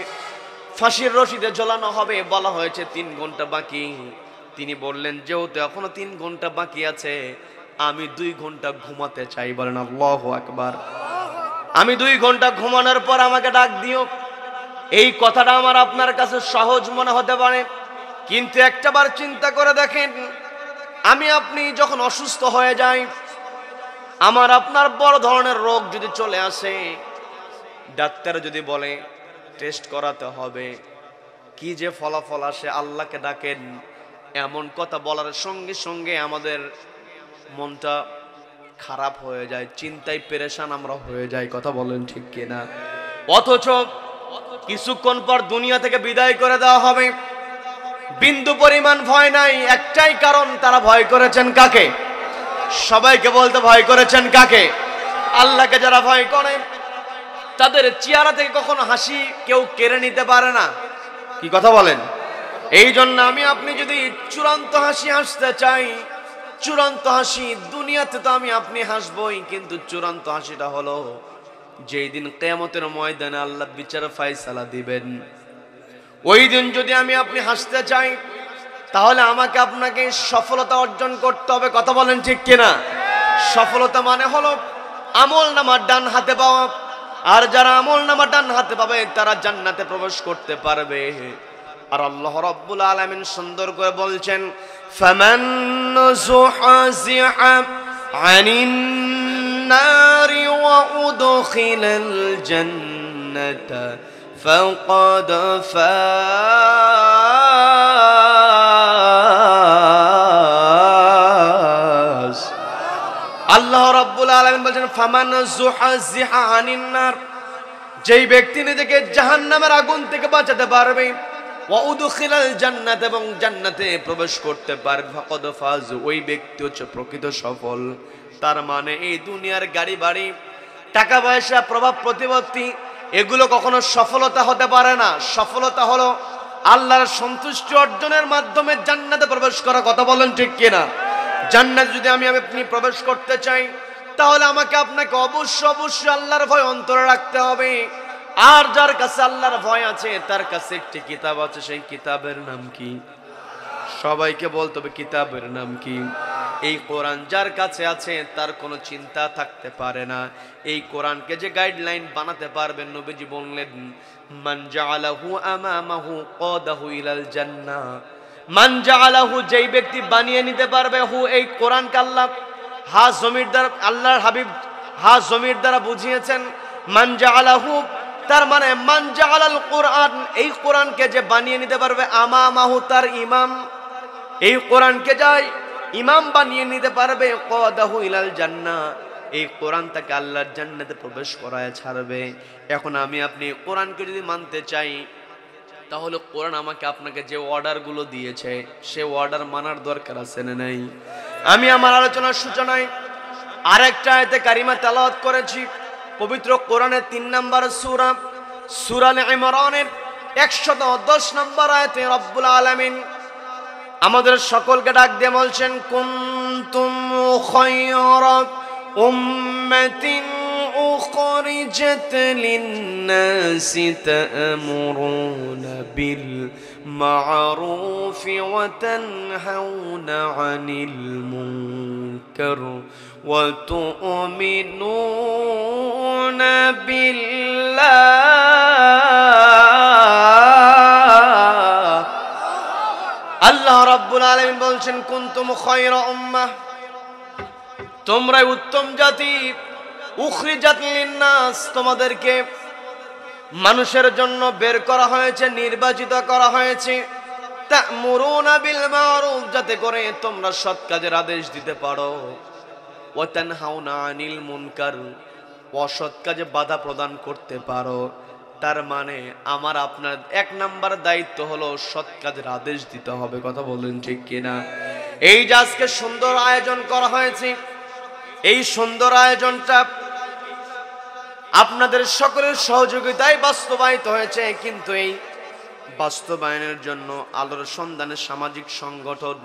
ফাঁসির রশিদে ঝোলানো হবে। বলা হয়েছে 3 ঘন্টা বাকি। তিনি বললেন, যেহেতু এখনো 3 ঘন্টা বাকি আছে, আমি 2 ঘন্টা ঘুমাতে চাই। বলেন আল্লাহু আকবার। আমি 2 ঘন্টা ঘুমানোর পর আমাকে ডাক দিও। এই কথাটা আমার আপনার কাছে সহজ মনে হতে পারে, কিন্তু একটাবার চিন্তা করে দেখেন, আমি আপনি যখন অসুস্থ হয়ে যাই, আমার আপনার বড় ধরনের রোগ যদি চলে আসে, ডাক্তার যদি বলে টেস্ট করাতে হবে, কি যে ফলাফল আসে, আল্লাহকে ডাকেন, এমন কথা বলার সঙ্গে সঙ্গে আমাদের মনটা খারাপ হয়ে যায়, চিন্তায় পেরেশান আমরা হয়ে যাই। কথা বলেন ঠিক কিনা? অথচ কিছুক্ষণ পর দুনিয়া থেকে বিদায় করে দেওয়া হবে, বিন্দু পরিমাণ ভয় নাই। একটাই কারণ, তারা ভয় করেছেন কাকে? সবাইকে বলতে ভয় করেছেন কাকে? আল্লাহকে যারা ভয় করে তাদের চেহারা থেকে কখনো হাসি কেউ কেড়ে নিতে পারে না। কি কথা বলেন? এই জন্য আমি আপনি যদি চূড়ান্ত হাসি হাসতে চাই, চূড়ান্ত হাসি দুনিয়াতে তো আমি আপনি হাসবই, কিন্তু চূড়ান্ত হাসিটা হলো যেই দিন কিয়ামতের ময়দানে আল্লাহ বিচার ফয়সালা দিবেন। ওই দিন যদি আমি আপনি হাসতে চাই, তাহলে আমাকে আপনাকে সফলতা অর্জন করতে হবে। কথা বলেন ঠিক কিনা? সফলতা মানে হলো আমল নামা ডান হাতে পাওয়া, আর যারা আমল নামা ডান হাতে পাবে তারা জান্নাতে প্রবেশ করতে পারবে। আর আল্লাহ রাব্বুল আলামিন সুন্দর করে বলছেন, ফামান যুহজিহা আনিন নারি ওয়া উদখিলাল জান্নাতা ফাকাদ ফাজ। আল্লাহ রাব্বুল আলামিন বলছেন, ফামান যুহজিহা আনিন নার, যেই ব্যক্তি নিজেকে জাহান্নামের আগুন থেকে বাঁচাতে পারবে, ওয়া উদখিলাল জান্নাত, এবং জান্নাতে প্রবেশ করতে পারবে, ফাকাদ ফাজ, ওই ব্যক্তি হচ্ছে প্রকৃত সফল। তার মানে এই দুনিয়ার গাড়ি বাড়ি, টাকা পয়সা, প্রভাব প্রতিপত্তি, এগুলো কখনো সফলতা হতে পারে না। সফলতা হলো আল্লাহর সন্তুষ্টি অর্জনের মাধ্যমে জান্নাতে প্রবেশ করা, কথা বলেন ঠিক কিনা? জান্নাতে যদি আমি আপনি প্রবেশ করতে চাই, তাহলে আমাকে আপনাকে অবশ্যই আল্লাহর ভয় অন্তরে রাখতে হবে। আর যার কাছে আল্লাহর ভয় আছে তার কাছে একটি কিতাব আছে, সেই কিতাবের নাম কি? সবাইকে বলতে হবে কিতাবের নাম কি? এই কোরআন যার কাছে আছে তার কোনো চিন্তা থাকতে পারে না। এই কোরআনকে যে গাইডলাইন বানাতে পারবেন, নবীজি বললেন মান জাআলাহু আমামাহু কাদাহু ইলাল জান্নাহ। মান জাআলাহু, যেই ব্যক্তি বানিয়ে নিতে পারবে, হু এই কোরআনকে আল্লাহ হা জমির দ্বারা, আল্লাহর হাবিব হা জমির দ্বারা বুঝিয়েছেন মান জাআলাহু, তার মানে মান জাআলাল কোরআন, এই কোরআনকে যে বানিয়ে নিতে পারবে, আমামাহু তার ইমাম, এই কোরআনকে যাই ইমাম বানিয়ে নিতে পারবে, কাদাহু ইলাল জান্নাহ, এই কোরআন তাকে আল্লাহর জান্নাতে প্রবেশ করায় ছাড়বে। এখন আমি আপনি কোরআনকে যদি মানতে চাই, তাহলে কোরআন আমাকে আপনাকে যে অর্ডারগুলো দিয়েছে সে অর্ডার মানার দরকার আছে না নাই? আমি আমার আলোচনার সূচনায় আরেকটা আয়াতে কারিমা তেলাওয়াত করেছি, পবিত্র কোরআনের 3 নম্বর সূরা সূরা আলে ইমরানের 110 নম্বর আয়াতে রব্বুল আলামিন আমাদের সকলকে ডাক দিয়ে বলছেন কুনতুম খায়রা উম্মাতিন উখরিজাত লিন-নাসি তা'মুরুনা বিল মা'রুফি ওয়া তানহাউনা 'আনিল মুনকার ওয়া তু'মিনুনা বিল্লাহ। আল্লাহ রাব্বুল আলামিন বলছেন কুনতুম খায়রা উম্মাহ, তোমরাই উত্তম জাতি, উখরিজাত লিন-নাস, তোমাদেরকে মানুষের জন্য বের করা হয়েছে, নির্বাচিত করা হয়েছে, তা'মুরুনা বিল মা'রুফ, যাতে করে তোমরা সৎ কাজের আদেশ দিতে পারো, ওয়া তানহাউনা আনিল মুনকার, অসৎ কাজে বাধা প্রদান করতে পারো। তার মানে আমার আপনার 1 নাম্বার দায়িত্ব হলো সৎ কাজের আদেশ দিতে হবে, কথা বলেন ঠিক কিনা? এই যে আজকে সুন্দর আয়োজন করা হয়েছে, এই সুন্দর আয়োজনটা আপনাদের সকলের সহযোগিতায় বাস্তবায়িত হয়েছে, কিন্তু এই বাস্তবায়নের জন্য আলোর সন্ধানের সামাজিক সংগঠন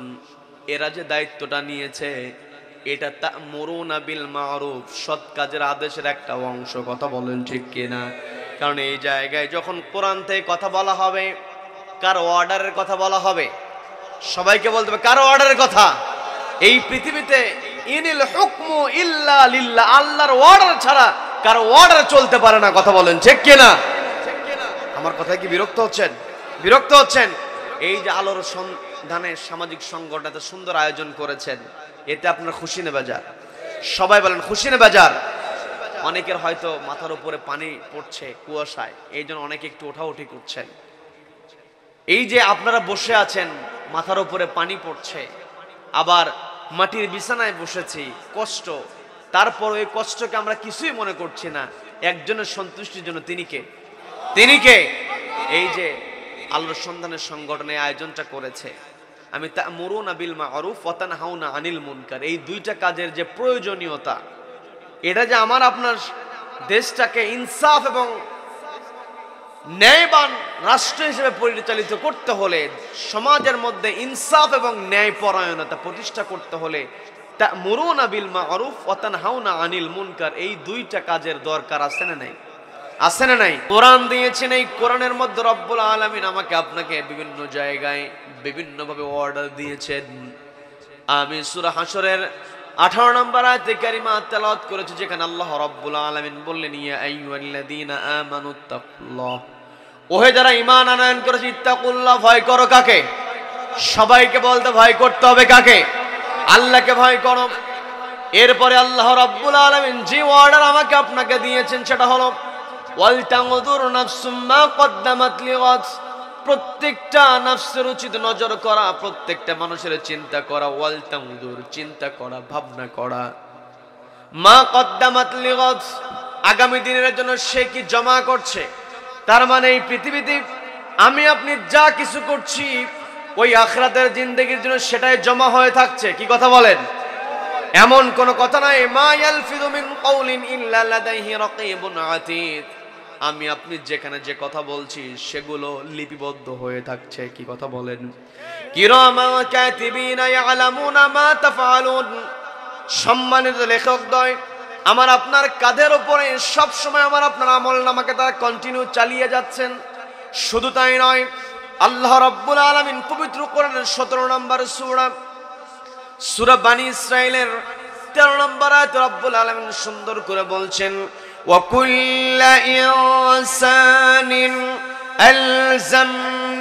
এরা যে দায়িত্বটা নিয়েছে, এটা তা'মুরুনা বিল মা'রুফ, সৎ কাজের আদেশের একটা অংশ, কথা বলেন ঠিক কিনা? কারণ এই জায়গায় যখন কোরআন থেকে কথা বলা হবে, কার অর্ডারের কথা বলা হবে? সবাইকে বলতে হবে কার অর্ডারের কথা? এই পৃথিবীতে ইনিল হুকমু ইল্লা লিল্লাহ, আল্লাহর অর্ডার ছাড়া কারো অর্ডার চলতে পারে না, কথা বলেন ঠিক কিনা? আমার কথায় কি বিরক্ত হচ্ছেন? বিরক্ত হচ্ছেন? এই যে আলোর সন্ধানের সামাজিক সংগঠন সুন্দর আয়োজন করেছেন, এতে আপনার খুশি না বেজার? সবাই বলেন খুশি না বেজার? অনেকের হয়তো মাথার উপরে পানি পড়ছে কুয়াশায়, এই জন্য অনেকে একটু ওঠাউঠি করছেন। এই যে আপনারা বসে আছেন, মাথার উপরে পানি পড়ছে, আবার মাটির বিছানায় বসেছি, কষ্ট, তারপর এই কষ্টকে আমরা কিছুই মনে করছি না। একজনের সন্তুষ্টির জন্য তিনি কে? তিনি কে? এই যে আল্লাহর সন্ধানের সংগঠনে আয়োজনটা করেছে, আমি তা'মুরুনা বিল মা'রুফ ওয়া তানহাউনা আনিল মুনকার, এই দুইটা কাজের যে প্রয়োজনীয়তা, এটা যে আমার আপনার দেশটাকে ইনসাফ এবং ন্যায়বান রাষ্ট্র হিসেবে পরিচালিত করতে হলে, সমাজের মধ্যে ইনসাফ এবং ন্যায় পরায়ণতা প্রতিষ্ঠা করতে হলে তা'মুরুনা বিল মা'রুফ ওয়া তানহাউনা আনিল মুনকার, এই দুইটা কাজের দরকার আছে না নাই? আছে না নাই? কোরআন দিয়েছেন, এই কোরআনের মধ্যে রব্বুল আলামিন আমাকে আপনাকে বিভিন্ন জায়গায় বিভিন্নভাবে অর্ডার দিয়েছেন। আমি সূরা হাশরের 18 নম্বর আয়াতে কারিমা তেলাওয়াত করেছি, যেখানে আল্লাহ রাব্বুল আলামিন বললেন ইয়া আইয়ুহাল্লাযীনা আমানুত্তাকুল্লাহ, ওহে যারা ঈমান আনয়ন করেছে, ইত্তাকুল্লাহ, ভয় করো কাকে? সবাইকে বলতে ভয় করতে হবে কাকে? আল্লাহকে ভয় করো। এরপরে আল্লাহ রাব্বুল আলামিন যে অর্ডার আমাকে আপনাকে দিয়েছেন সেটা হলো ওয়াল তানজুর নাফসুম মা কদ্দামাত লিগাদ, প্রত্যেকটা নফসের উচিত নজর করা, প্রত্যেকটা মানুষের চিন্তা করা, ওয়াল তানজুর, চিন্তা করা, ভাবনা করা, মা কদ্দামাত লিগাদ, আগামী দিনের জন্য সে কি জমা করছে। তার মানে এই পৃথিবীতে আমি আপনি যা কিছু করছি ওই আখিরাতের জিন্দেগির জন্য সেটাই জমা হয়ে থাকছে, কি কথা বলেন? এমন কোন কথা নাই মা ইয়ালফিযু মিন কাউলিন ইল্লা লাদাইহি রাকীবুন আতীদ, আমি আপনি যেখানে যে কথা বলছি সেগুলো লিপিবদ্ধ হয়ে থাকছে। কি কথা বলেন? কিরামা কাতিবিনা ইয়ালামুনা মা তাফআলুন। সম্মানিত লেখকদ্বয়, আমার আপনার কাঁধের উপরে সব সময় আমার আপনার আমলনামাকে তারা কন্টিনিউ চালিয়ে যাচ্ছেন। শুধু তাই নয়, আল্লাহ রাব্বুল আলামিন পবিত্র কোরআনের 17 নম্বর সূরা বানী ইসরাঈলের 13 নম্বর আয়াতে রাব্বুল আলামিন সুন্দর করে বলছেন, ওয়া কুল্লা ইনসানিন আলজামনাহু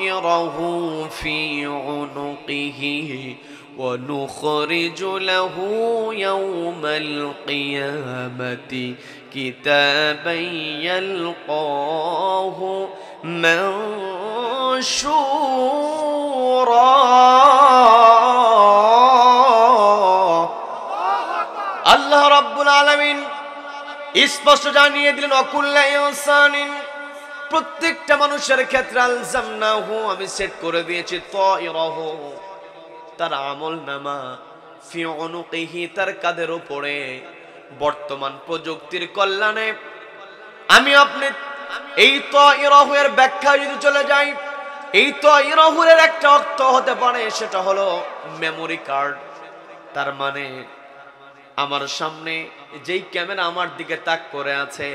তায়রাহু ফি উনুকিহি ওয়া নুখরিজু লাহু ইয়াওমাল কিয়ামাতি কিতাবান ইয়ালকাহু মানশুরা। আল্লাহ রাব্বুল আলামিন স্পষ্ট জানিয়ে দিলেন, অকুল্লা ইনসানিন, প্রত্যেকটা মানুষের ক্ষেত্রে আলজামনাহু, আমি সেট করে দিয়েছি, তায়রাহু, তার আমলনামা, ফি উনুকিহি, তার কাঁধের উপরে। বর্তমান প্রযুক্তির কল্যাণে আমি আপনি এই তায়রাহু এর ব্যাখ্যা যদি চলে যাই, এই তায়রাহু এর একটা অর্থ হতে পারে, সেটা হলো মেমোরি কার্ড। তার মানে আমার সামনে যেই ক্যামেরা আমার দিকে তাক করে আছে,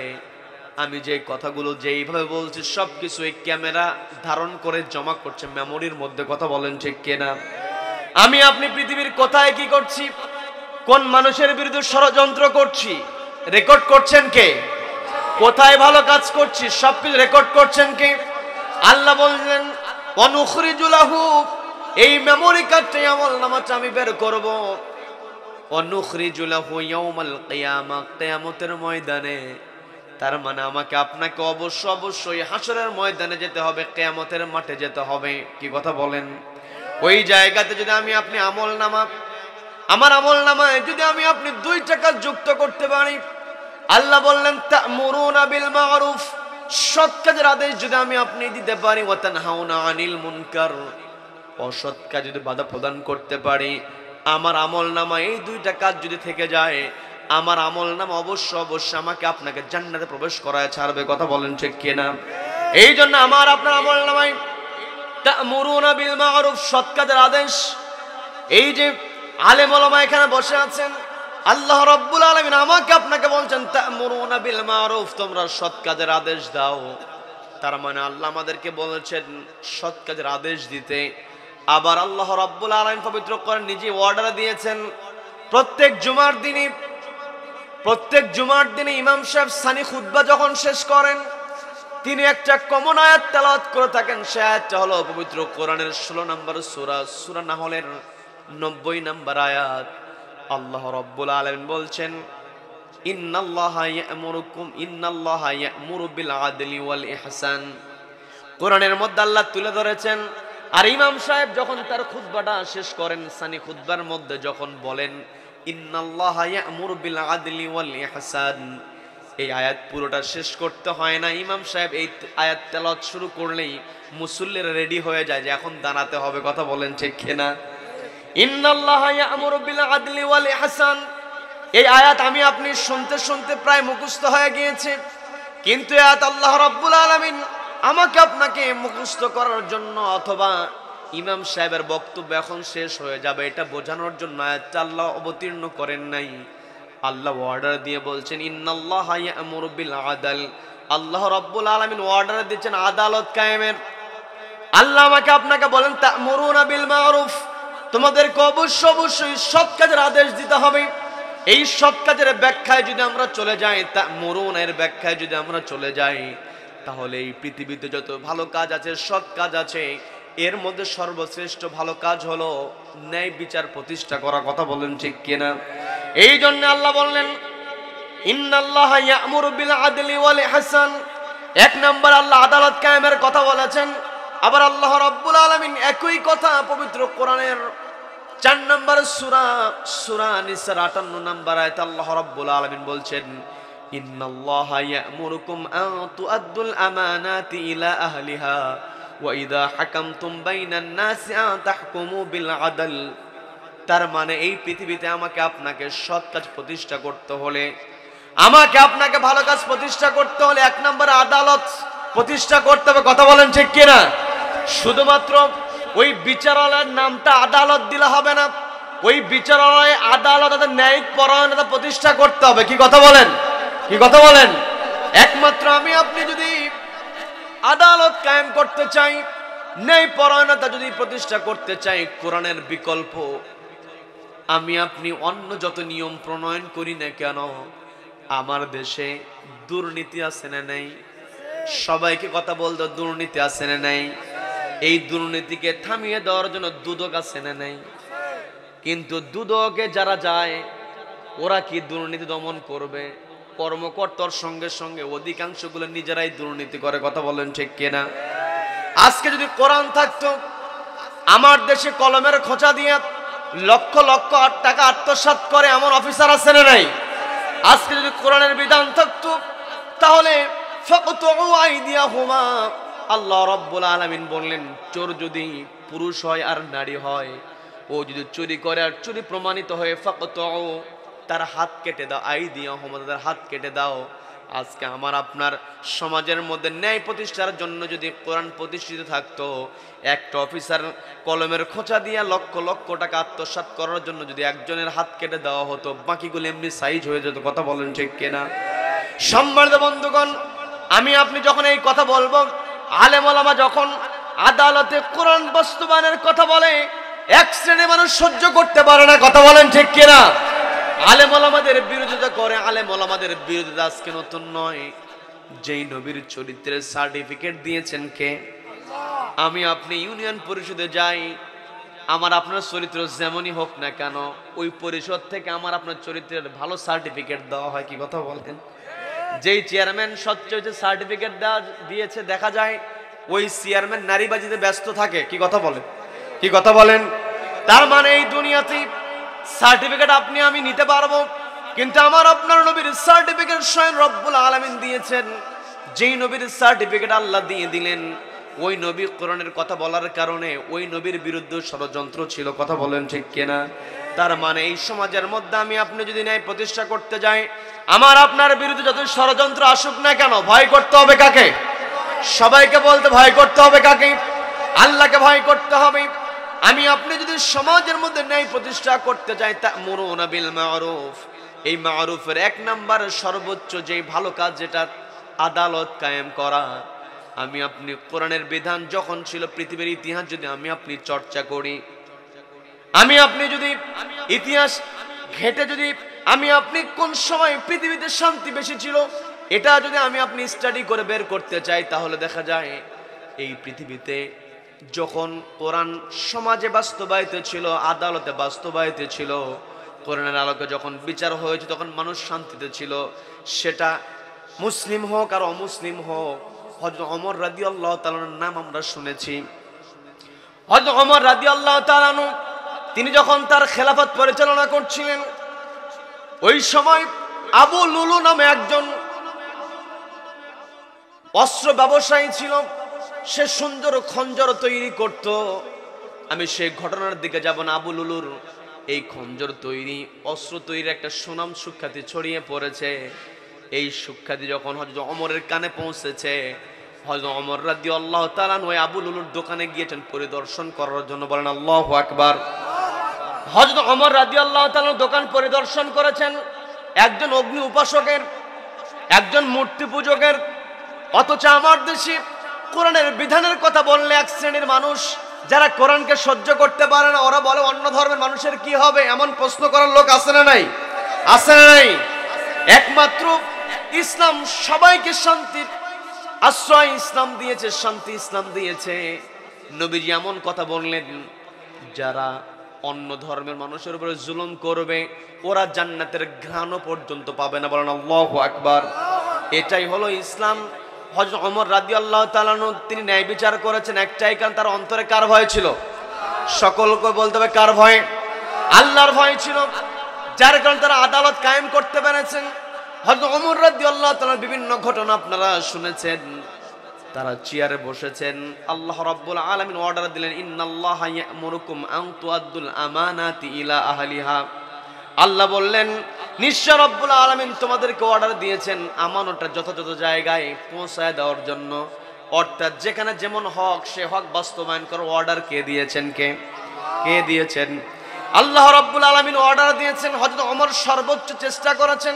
আমি যে কথাগুলো যেইভাবে বলছি সবকিছু এই ক্যামেরা ধারণ করে জমা করছে মেমোরির মধ্যে। কথা বলেন ঠিক কিনা? আমি আপনি পৃথিবীর কোথায় কি করছি, কোন মানুষের বিরুদ্ধে ষড়যন্ত্র করছি, রেকর্ড করছেন কে? কোথায় ভালো কাজ করছি, সবকিছু রেকর্ড করছেন কে? আল্লাহ বললেন, অনুখরিজু লাহু, এই মেমোরি কার্ডটাই আমলনামাটা আমি বের করব, অনুখরিজু লাহু ইয়াউমাল কিয়ামা, কিয়ামতের ময়দানে। তার মানে আমাকে আপনাকে অবশ্যই হাসরের ময়দানে যেতে হবে, কিয়ামতের মাঠে যেতে হবে। কি কথা বলেন? ওই জায়গাতে যদি আমি আপনি আমার আমলনামায় যদি আমি আপনি 2 টাকা যুক্ত করতে পারি, আল্লাহ বললেন তা'মুরুনা বিল মা'রুফ, সৎ কাজের আদেশ যদি আমি আপনি দিতে পারি, ওয়া তানহাউনা আনিল মুনকার, অসৎ কাজ যদি বাধা প্রদান করতে পারি, আমার আমলনামায় এই 2টা কাজ যদি থেকে যায়, আমার আমলনামা অবশ্যই আমাকে আপনাকে জান্নাতে প্রবেশ করায় ছাড়বে। কথা বলেন ঠিক কিনা? এই জন্য আমার আপনার আমলনামায় তা'মুরুনা বিল মা'রুফ, সৎ কাজের আদেশ। এই যে আলেম ওলামা এখানে বসে আছেন, আল্লাহ রাব্বুল আলামিন আমাকে আপনাকে বলছেন তা'মুরুনা বিল মা'রুফ, তোমরা সৎ কাজের আদেশ দাও। তার মানে আল্লাহ আমাদেরকে বলেছেন সৎ কাজের আদেশ দিতে। আবার আল্লাহ রাব্বুল আলামিন পবিত্র কোরআন নিজে অর্ডার দিয়েছেন, প্রত্যেক জুমার দিনে ইমাম সাহেব সানি খুতবা যখন শেষ করেন, তিনি একটা কমন আয়াত তেলাওয়াত করে থাকেন। সে আয়াতটা হলো পবিত্র কোরআনের 16 নম্বর সূরা নাহলের 90 নম্বর আয়াত। আল্লাহ রাব্বুল আলামিন বলছেন, ইন্নাল্লাহা ইয়া'মুরু বিল আদলি ওয়াল ইহসান। কোরআনের মধ্যে আল্লাহ তুলে ধরেছেন, আর ইমাম সাহেব যখন তার খুতবাটা শেষ করেন, সানি খুতবার মধ্যে যখন বলেন ইন্নাল্লাহা ইয়া'মুরু বিল আদলি ওয়াল ইহসান, এই আয়াত পুরোটা শেষ করতে হয় না। ইমাম সাহেব এই আয়াত তেলাওয়াত শুরু করলেই মুসল্লিরা রেডি হয়ে যায় যে এখন দাঁড়াতে হবে। কথা বলেন ঠিক কিনা? ইন্নাল্লাহা ইয়া'মুরু বিল আদলি ওয়াল ইহসান, এই আয়াত আমি আপনি শুনতে প্রায় মুখস্থ হয়ে গিয়েছে, কিন্তু এই আয়াত আল্লাহ রাব্বুল আলামিন আমাকে আপনাকে মুখস্থ করার জন্য, অথবা ইমাম সাহেবের বক্তব্য এখন শেষ হয়ে যাবে এটা বোঝানোর জন্য আয়াতটা আল্লাহ অবতীর্ণ করেন নাই। আল্লাহ অর্ডার দিয়ে বলছেন ইন্নাল্লাহা ইয়া'মুরু বিল আদল, আল্লাহ রাব্বুল আলামিন অর্ডার দিচ্ছেন আদালত কায়েমের। আল্লাহ আমাকে আপনাকে বলেন তা'মুরুনা বিল মা'রুফ, তোমাদেরকে অবশ্যই সৎ কাজের আদেশ দিতে হবে। এই সৎ কাজের ব্যাখ্যায় যদি আমরা চলে যাই, তা'মুরুনা এর ব্যাখ্যায় যদি আমরা চলে যাই, তাহলে এই পৃথিবীতে যত ভালো কাজ আছে, সৎ কাজ আছে, এর মধ্যে সর্বশ্রেষ্ঠ ভালো কাজ হলো ন্যায় বিচার প্রতিষ্ঠা করা। কথা বলেন ঠিক কিনা? এই জন্য আল্লাহ বললেন ইন্নাল্লাহা ইয়া'মুরু বিল আদলি ওয়াল ইহসান, 1 নম্বর আল্লাহ আদালত কায়েমের কথা বলেছেন। আবার আল্লাহ রাব্বুল আলামিন একই কথা পবিত্র কোরআনের 4 নম্বর সূরা নিসার 58 নম্বর আয়াতে আল্লাহ রাব্বুল আলামিন বলছেন ইন্নাল্লাহা ইয়া'মুরুকুম আন তুআদ্দুল আমানাতি ইলা আহলিহা ওয়া ইযা হাকামতুম বাইনান নাসি আন তাহকুমু বিল আদল। তার মানে এই পৃথিবীতে আমাকে আপনাকে সৎ কাজ প্রতিষ্ঠা করতে হলে আমাকে আপনাকে ভালো কাজ প্রতিষ্ঠা করতে হলে এক নম্বরে আদালত প্রতিষ্ঠা করতে হবে, কথা বলেন ঠিক কিনা? শুধুমাত্র ওই বিচারালয়ের নামটা আদালত দিলে হবে না, ওই বিচারালয়ে আদালত ন্যায়িক পরায়ণতা প্রতিষ্ঠা করতে হবে। কি কথা বলেন? কি কথা বলেন? একমাত্র আমি আপনি যদি আদালত কায়েম করতে চাই, ন্যায় পরায়ণতা যদি প্রতিষ্ঠা করতে চাই, কোরআনের বিকল্প আমি আপনি অন্য যত নিয়ম প্রণয়ন করি না কেন, আমার দেশে দুর্নীতি আছে না নাই? সবাইকে কথা বলতো, দুর্নীতি আছে না নাই? এই দুর্নীতিকে থামিয়ে দেওয়ার জন্য দুদক আছে না নাই? কিন্তু দুদকে যারা যায় ওরা কি দুর্নীতি দমন করবে? কর্মকর্তার সঙ্গে সঙ্গে অধিকাংশগুলো নিজেরাই দুর্নীতি করে, কথা বলেন ঠিক কিনা? আজকে যদি কোরআন থাকতো, আমার দেশে কলমের খোঁচা দিয়ে লক্ষ লক্ষ টাকা আত্মসাৎ করে এমন অফিসার আছে না নাই? আজকে যদি কোরআনের বিধান থাকতো, তাহলে আল্লাহ রাব্বুল আলামিন বললেন, চোর যদি পুরুষ হয় আর নারী হয়, ও যদি চুরি করে আর চুরি প্রমাণিত হয়ে ফাকতুউ, তার হাত কেটে দাও, আইদিয়াহুম, তার হাত কেটে দাও। আজকে আমার আপনার সমাজের মধ্যে ন্যায় প্রতিষ্ঠার জন্য যদি কোরআন প্রতিষ্ঠিত থাকতো, একটা অফিসার কলমের খোঁচা দিয়ে লক্ষ লক্ষ টাকা আত্মসাৎ করার জন্য যদি একজনের হাত কেটে দেওয়া হতো, বাকিগুলো এমনি সাইজ হয়ে যেত, কথা বলেন ঠিক কিনা? সম্মানিত বন্ধুগণ, আমি আপনি যখন এই কথা বলবো, আলেম ওলামা যখন আদালতে কোরআন বাস্তবায়নের কথা বলে, এক শ্রেণীর মানুষ সহ্য করতে পারে না, কথা বলেন ঠিক কিনা? আলেম ওলামাদের বিরোধিতা করে। আলেম ওলামাদের বিরোধিতা আজকে নতুন নয়। যেই নবীর চরিত্রের সার্টিফিকেট দিয়েছেন কে? আমি আপনি ইউনিয়ন পরিষদে যাই, আমার আপনার চরিত্র যেমনই হোক না কেন, ওই পরিষদ থেকে আমার আপনার চরিত্রের ভালো সার্টিফিকেট দেওয়া হয়, কি কথা বলেন? যেই চেয়ারম্যান সবচেয়ে সার্টিফিকেট দিয়েছে, দেখা যায় ওই চেয়ারম্যান নারীবাজিতে ব্যস্ত থাকে, কি কথা বলেন? কি কথা বলেন? তার মানে এই দুনিয়াতে সার্টিফিকেট আপনি আমি নিতে পারবো, কিন্তু আমার আপনার নবীর সার্টিফিকেট স্বয়ং রব্বুল আলামিন দিয়েছেন। যেই নবীর সার্টিফিকেট আল্লাহ দিয়ে দিলেন, ওই নবী কোরআনের কথা বলার কারণে ওই নবীর বিরুদ্ধে ষড়যন্ত্র ছিল, কথা বলেন ঠিক কিনা? তার মানে এই সমাজের মধ্যে আমি আপনি যদি ন্যায় প্রতিষ্ঠা করতে যাই, আমার আপনার বিরুদ্ধে যত ষড়যন্ত্র আসুক না কেন, ভয় করতে হবে কাকে? সবাইকে বলতে ভয় করতে হবে কাকে? আল্লাহকে ভয় করতে হবে। আমি আপনি যদি সমাজের মধ্যে ন্যায় প্রতিষ্ঠা করতে চাই, তা'মুরুনা বিল মা'রুফ, এই মা'রুফের এক নাম্বার সর্বোচ্চ যে ভালো কাজ, যেটা আদালত কায়েম করা। আমি আপনি কোরআনের বিধান যখন ছিল, পৃথিবীর ইতিহাস যদি আমি আপনি চর্চা করি, আমি আপনি যদি ইতিহাস ঘেটে যদি আমি আপনি কোন সময় পৃথিবীতে শান্তি বেশি ছিল, এটা যদি আমি আপনি স্টাডি করে বের করতে চাই, তাহলে দেখা যায় এই পৃথিবীতে যখন কোরআন সমাজে বাস্তবায়িত ছিল, আদালতে বাস্তবায়িত ছিল, কোরআনের আলোকে যখন বিচার হয়েছে, তখন মানুষ শান্তিতে ছিল। সেটা মুসলিম হোক আর অমুসলিম হোক। হযরত ওমর রাদিয়াল্লাহু তাআলার নাম আমরা শুনেছি। হযরত ওমর রাদিয়াল্লাহু তাআলা তিনি যখন তার খেলাফত পরিচালনা করছিলেন, ওই সময় আবু লুলু নামে একজন অস্ত্র ব্যবসায়ী ছিল। সে সুন্দর খঞ্জর তৈরি করত। আমি সেই ঘটনার দিকে যাব না। আবু লুলুর এই খঞ্জর তৈরি, অস্ত্র তৈরির একটা সুনাম সুখ্যাতি ছড়িয়ে পড়েছে। এই সুখ্যাতি যখন হযরত ওমরের কানে পৌঁছেছে, হযরত ওমর রাদিয়াল্লাহু তাআলা ওই আবু লুলুর দোকানে গিয়েছেন পরিদর্শন করার জন্য। বলেন আল্লাহু আকবার। হযরত ওমর রাদিয়াল্লাহু তাআলা দোকান পরিদর্শন করেছেন একজন অগ্নি উপাসকের, একজন মূর্তি পূজকের। অথচ আমার দেশে কোরআনের বিধানের কথা বললে এক শ্রেণীর মানুষ যারা কোরআনকে সহ্য করতে পারে না, ওরা বলে অন্য ধর্মের মানুষের কি হবে, এমন প্রশ্ন করার লোক আছে না নাই? আছে না নাই? একমাত্র ইসলাম সবাইকে শান্তির আশ্রয় ইসলাম দিয়েছে, শান্তি ইসলাম দিয়েছে। নবীজি এমন কথা বললেন, যারা অন্য ধর্মের মানুষের উপরে জুলুম করবে, ওরা জান্নাতের ঘ্রাণও পর্যন্ত পাবে না। বলেন আল্লাহু আকবার। এটাই হলো ইসলাম। হযরত ওমর রাদিয়াল্লাহু তাআলা তিনি ন্যায় বিচার করেছেন একটাই কারণ, তার অন্তরে কার ভয় ছিল? সকলকে বলতে হবে কার ভয়? আল্লাহর ভয় ছিল, যার কারণে তারা আদালত কায়েম করতে পেরেছেন। হযরত ওমর রাদিয়াল্লাহু তাআলার বিভিন্ন ঘটনা আপনারা শুনেছেন। তারা চেয়ারে বসেছেন, আল্লাহ রাব্বুল আলামিন অর্ডার দিলেন, ইন্নাল্লাহা ইয়া'মুরুকুম আন তুআদ্দুল আমানাতি ইলা আহলিহা আল্লাহ বললেন, নিশ্চয় রব্বুল আলামিন তোমাদেরকে অর্ডার দিয়েছেন আমানতটা যথাযথ জায়গায় পৌঁছায় দেওয়ার জন্য। অর্থাৎ যেখানে যেমন হক, সে হক বাস্তবায়ন করার অর্ডার কে দিয়েছেন? কে দিয়েছেন? আল্লাহ রাব্বুল আলামিন অর্ডার দিয়েছেন। হযরত ওমর সর্বোচ্চ চেষ্টা করেছেন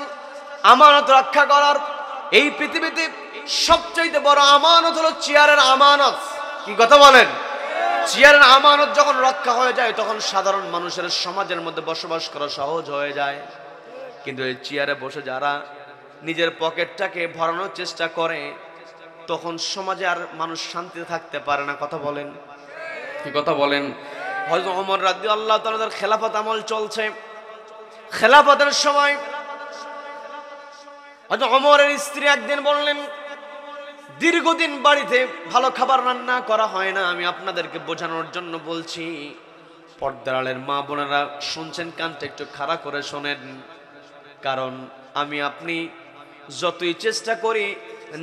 আমানত রক্ষা করার। এই পৃথিবীতে সবচেয়ে বড় আমানত হলো চেয়ারের আমানত। কি কথা বলেন? চেয়ারের আমানত যখন রক্ষা হয়ে যায়, তখন সাধারণ মানুষের সমাজের মধ্যে বসবাস করা সহজ হয়ে যায়। কিন্তু এই চেয়ারে বসে যারা নিজের পকেটটাকে ভরানোর চেষ্টা করে, তখন সমাজে আর মানুষ শান্তিতে থাকতে পারে না। কথা বলেন? কি কথা বলেন? হযরত ওমর রাদিয়াল্লাহু তাআলার খেলাফত আমল চলছে। খেলাফতের সময় হযরত ওমরের স্ত্রী একদিন বললেন, দীর্ঘদিন বাড়িতে ভালো খাবার রান্না করা হয় না। আমি আপনাদেরকে বোঝানোর জন্য বলছি, পর্দার আড়ালের মা বোনেরা শুনছেন, কানটা একটু খাড়া করে শোনেন। কারণ আমি আপনি যতই চেষ্টা করি,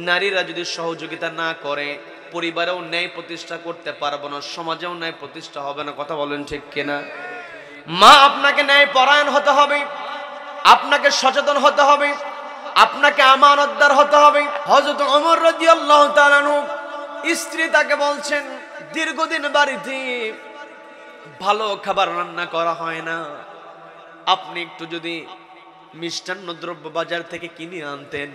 নারীরা যদি সহযোগিতা না করে, পরিবারেও ন্যায় প্রতিষ্ঠা করতে পারবো না, সমাজেও ন্যায় প্রতিষ্ঠা হবে না। কথা বলেন ঠিক কিনা? মা, আপনাকে ন্যায় পরায়ণ হতে হবে, আপনাকে সচেতন হতে হবে, আপনাকে আমানতদার হতে হবে। হযরত ওমর রাদিয়াল্লাহু তাআলা আনহু স্ত্রী তাকে বলছেন, দীর্ঘদিন বাড়িতে ভালো খাবার রান্না করা হয় না, আপনি একটু যদি মিষ্টান্ন দ্রব্য বাজার থেকে কিনে আনতেন,